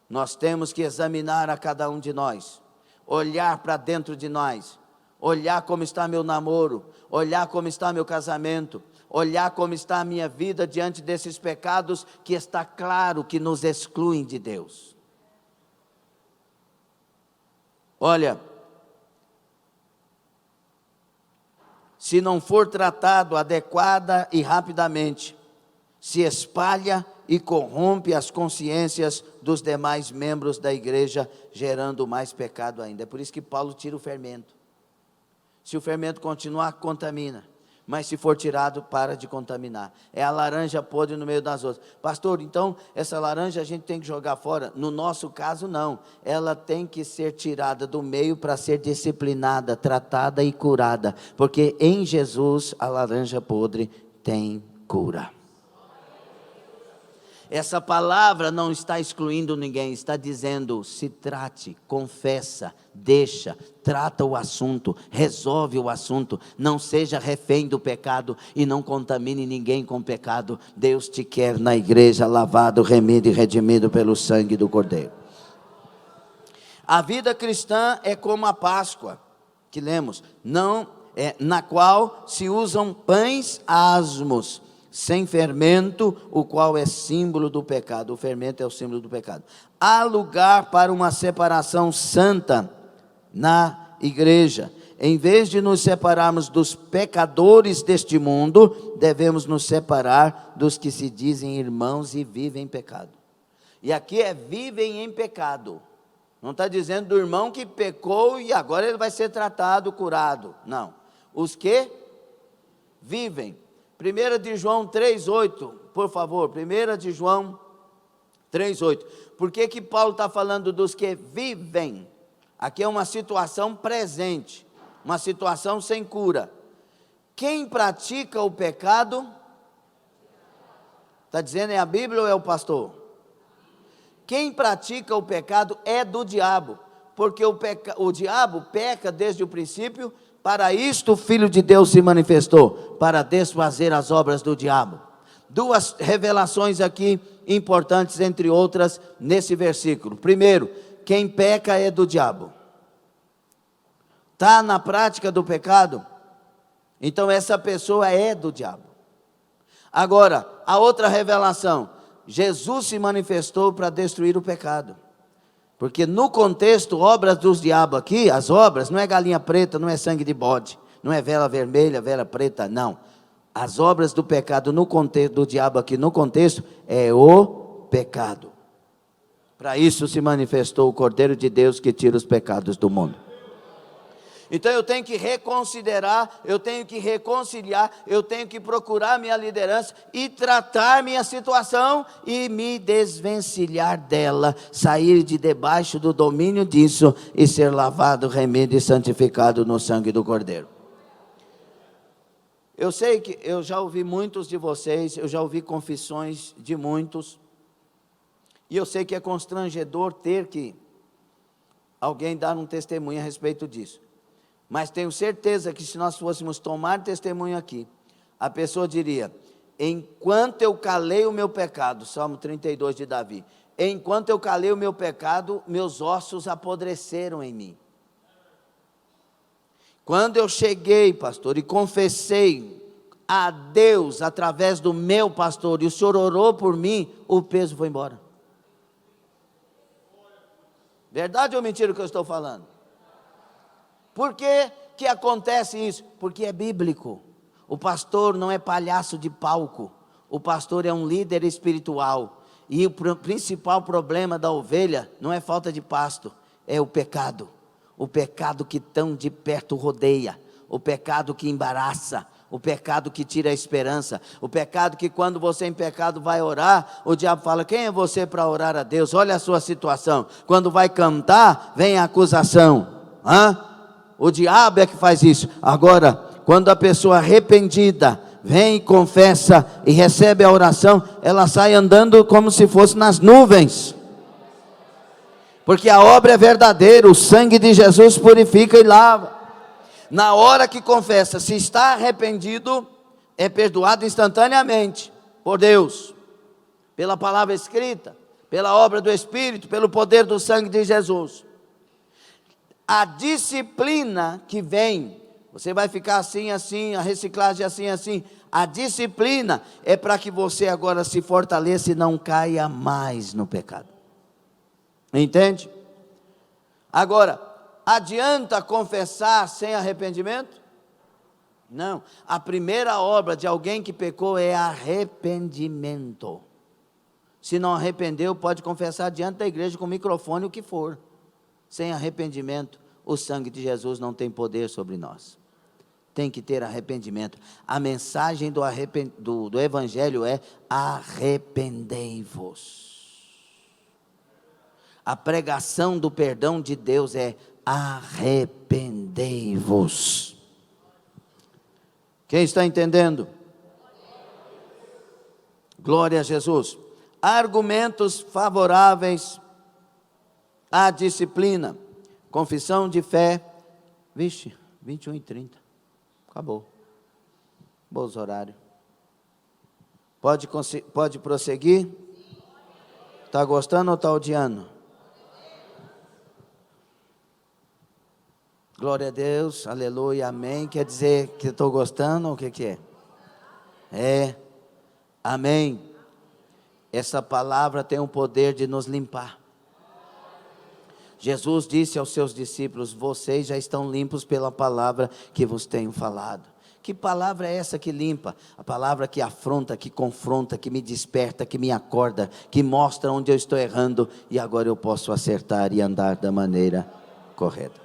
Speaker 1: Nós temos que examinar a cada um de nós, olhar para dentro de nós, olhar como está meu namoro, olhar como está meu casamento, olhar como está a minha vida diante desses pecados que está claro que nos excluem de Deus. Olha, se não for tratado adequada e rapidamente, se espalha e corrompe as consciências dos demais membros da igreja, gerando mais pecado ainda. É por isso que Paulo tira o fermento. Se o fermento continuar, contamina. Mas se for tirado, para de contaminar. É a laranja podre no meio das outras. Pastor, então essa laranja a gente tem que jogar fora? No nosso caso não. Ela tem que ser tirada do meio para ser disciplinada, tratada e curada. Porque em Jesus a laranja podre tem cura. Essa palavra não está excluindo ninguém, está dizendo, se trate, confessa, deixa, trata o assunto, resolve o assunto, não seja refém do pecado e não contamine ninguém com pecado. Deus te quer na igreja, lavado, remido e redimido pelo sangue do Cordeiro. A vida cristã é como a Páscoa, que lemos, na qual se usam pães asmos, sem fermento, o qual é símbolo do pecado. O fermento é o símbolo do pecado. Há lugar para uma separação santa na igreja. Em vez de nos separarmos dos pecadores deste mundo, devemos nos separar dos que se dizem irmãos e vivem em pecado. E aqui é vivem em pecado. Não está dizendo do irmão que pecou e agora ele vai ser tratado, curado. Não. Os que vivem. 1 de João 3,8, por favor, 1 de João 3,8. Por que Paulo está falando dos que vivem? Aqui é uma situação presente, uma situação sem cura. Quem pratica o pecado, está dizendo é a Bíblia ou é o pastor? Quem pratica o pecado é do diabo, porque o diabo peca desde o princípio. Para isto o Filho de Deus se manifestou, para desfazer as obras do diabo. Duas revelações aqui importantes, entre outras, nesse versículo. Primeiro, quem peca é do diabo. Está na prática do pecado? Então essa pessoa é do diabo. Agora, a outra revelação, Jesus se manifestou para destruir o pecado. Porque no contexto, obras dos diabos aqui, as obras, não é galinha preta, não é sangue de bode, não é vela vermelha, vela preta, não. As obras do pecado no contexto, do diabo aqui no contexto, é o pecado. Para isso se manifestou o Cordeiro de Deus que tira os pecados do mundo. Então eu tenho que reconsiderar, eu tenho que reconciliar, eu tenho que procurar minha liderança e tratar minha situação e me desvencilhar dela, sair de debaixo do domínio disso e ser lavado, remido e santificado no sangue do Cordeiro. Eu sei que eu já ouvi muitos de vocês, eu já ouvi confissões de muitos, e eu sei que é constrangedor ter que alguém dar um testemunho a respeito disso. Mas tenho certeza que se nós fôssemos tomar testemunho aqui, a pessoa diria: enquanto eu calei o meu pecado, Salmo 32 de Davi, enquanto eu calei o meu pecado, meus ossos apodreceram em mim. Quando eu cheguei, pastor, e confessei a Deus através do meu pastor, e o Senhor orou por mim, o peso foi embora. Verdade ou mentira o que eu estou falando? Por que acontece isso? Porque é bíblico. O pastor não é palhaço de palco. O pastor é um líder espiritual. E o principal problema da ovelha não é falta de pasto, é o pecado. O pecado que tão de perto rodeia. O pecado que embaraça. O pecado que tira a esperança. O pecado que quando você em pecado vai orar, o diabo fala: quem é você para orar a Deus? Olha a sua situação. Quando vai cantar, vem a acusação. O diabo é que faz isso. Agora, quando a pessoa arrependida vem e confessa e recebe a oração, ela sai andando como se fosse nas nuvens. Porque a obra é verdadeira, o sangue de Jesus purifica e lava. Na hora que confessa, se está arrependido, é perdoado instantaneamente por Deus, pela palavra escrita, pela obra do Espírito, pelo poder do sangue de Jesus. A disciplina que vem, você vai ficar assim, assim, a reciclagem assim, assim. A disciplina é para que você agora se fortaleça e não caia mais no pecado. Entende? Agora, adianta confessar sem arrependimento? Não. A primeira obra de alguém que pecou é arrependimento. Se não arrependeu, pode confessar diante da igreja com o microfone, o que for. Sem arrependimento, o sangue de Jesus não tem poder sobre nós. Tem que ter arrependimento. A mensagem do Evangelho é: arrependei-vos. A pregação do perdão de Deus é: arrependei-vos. Quem está entendendo? Glória a Jesus. Argumentos favoráveis à disciplina. Confissão de fé. Vixe, 21h30. Acabou. Bons horários. Pode prosseguir? Está gostando ou está odiando? Glória a Deus, aleluia, amém. Quer dizer que estou gostando ou o que é? É, amém. Essa palavra tem o poder de nos limpar. Jesus disse aos seus discípulos: vocês já estão limpos pela palavra que vos tenho falado. Que palavra é essa que limpa? A palavra que afronta, que confronta, que me desperta, que me acorda, que mostra onde eu estou errando e agora eu posso acertar e andar da maneira correta.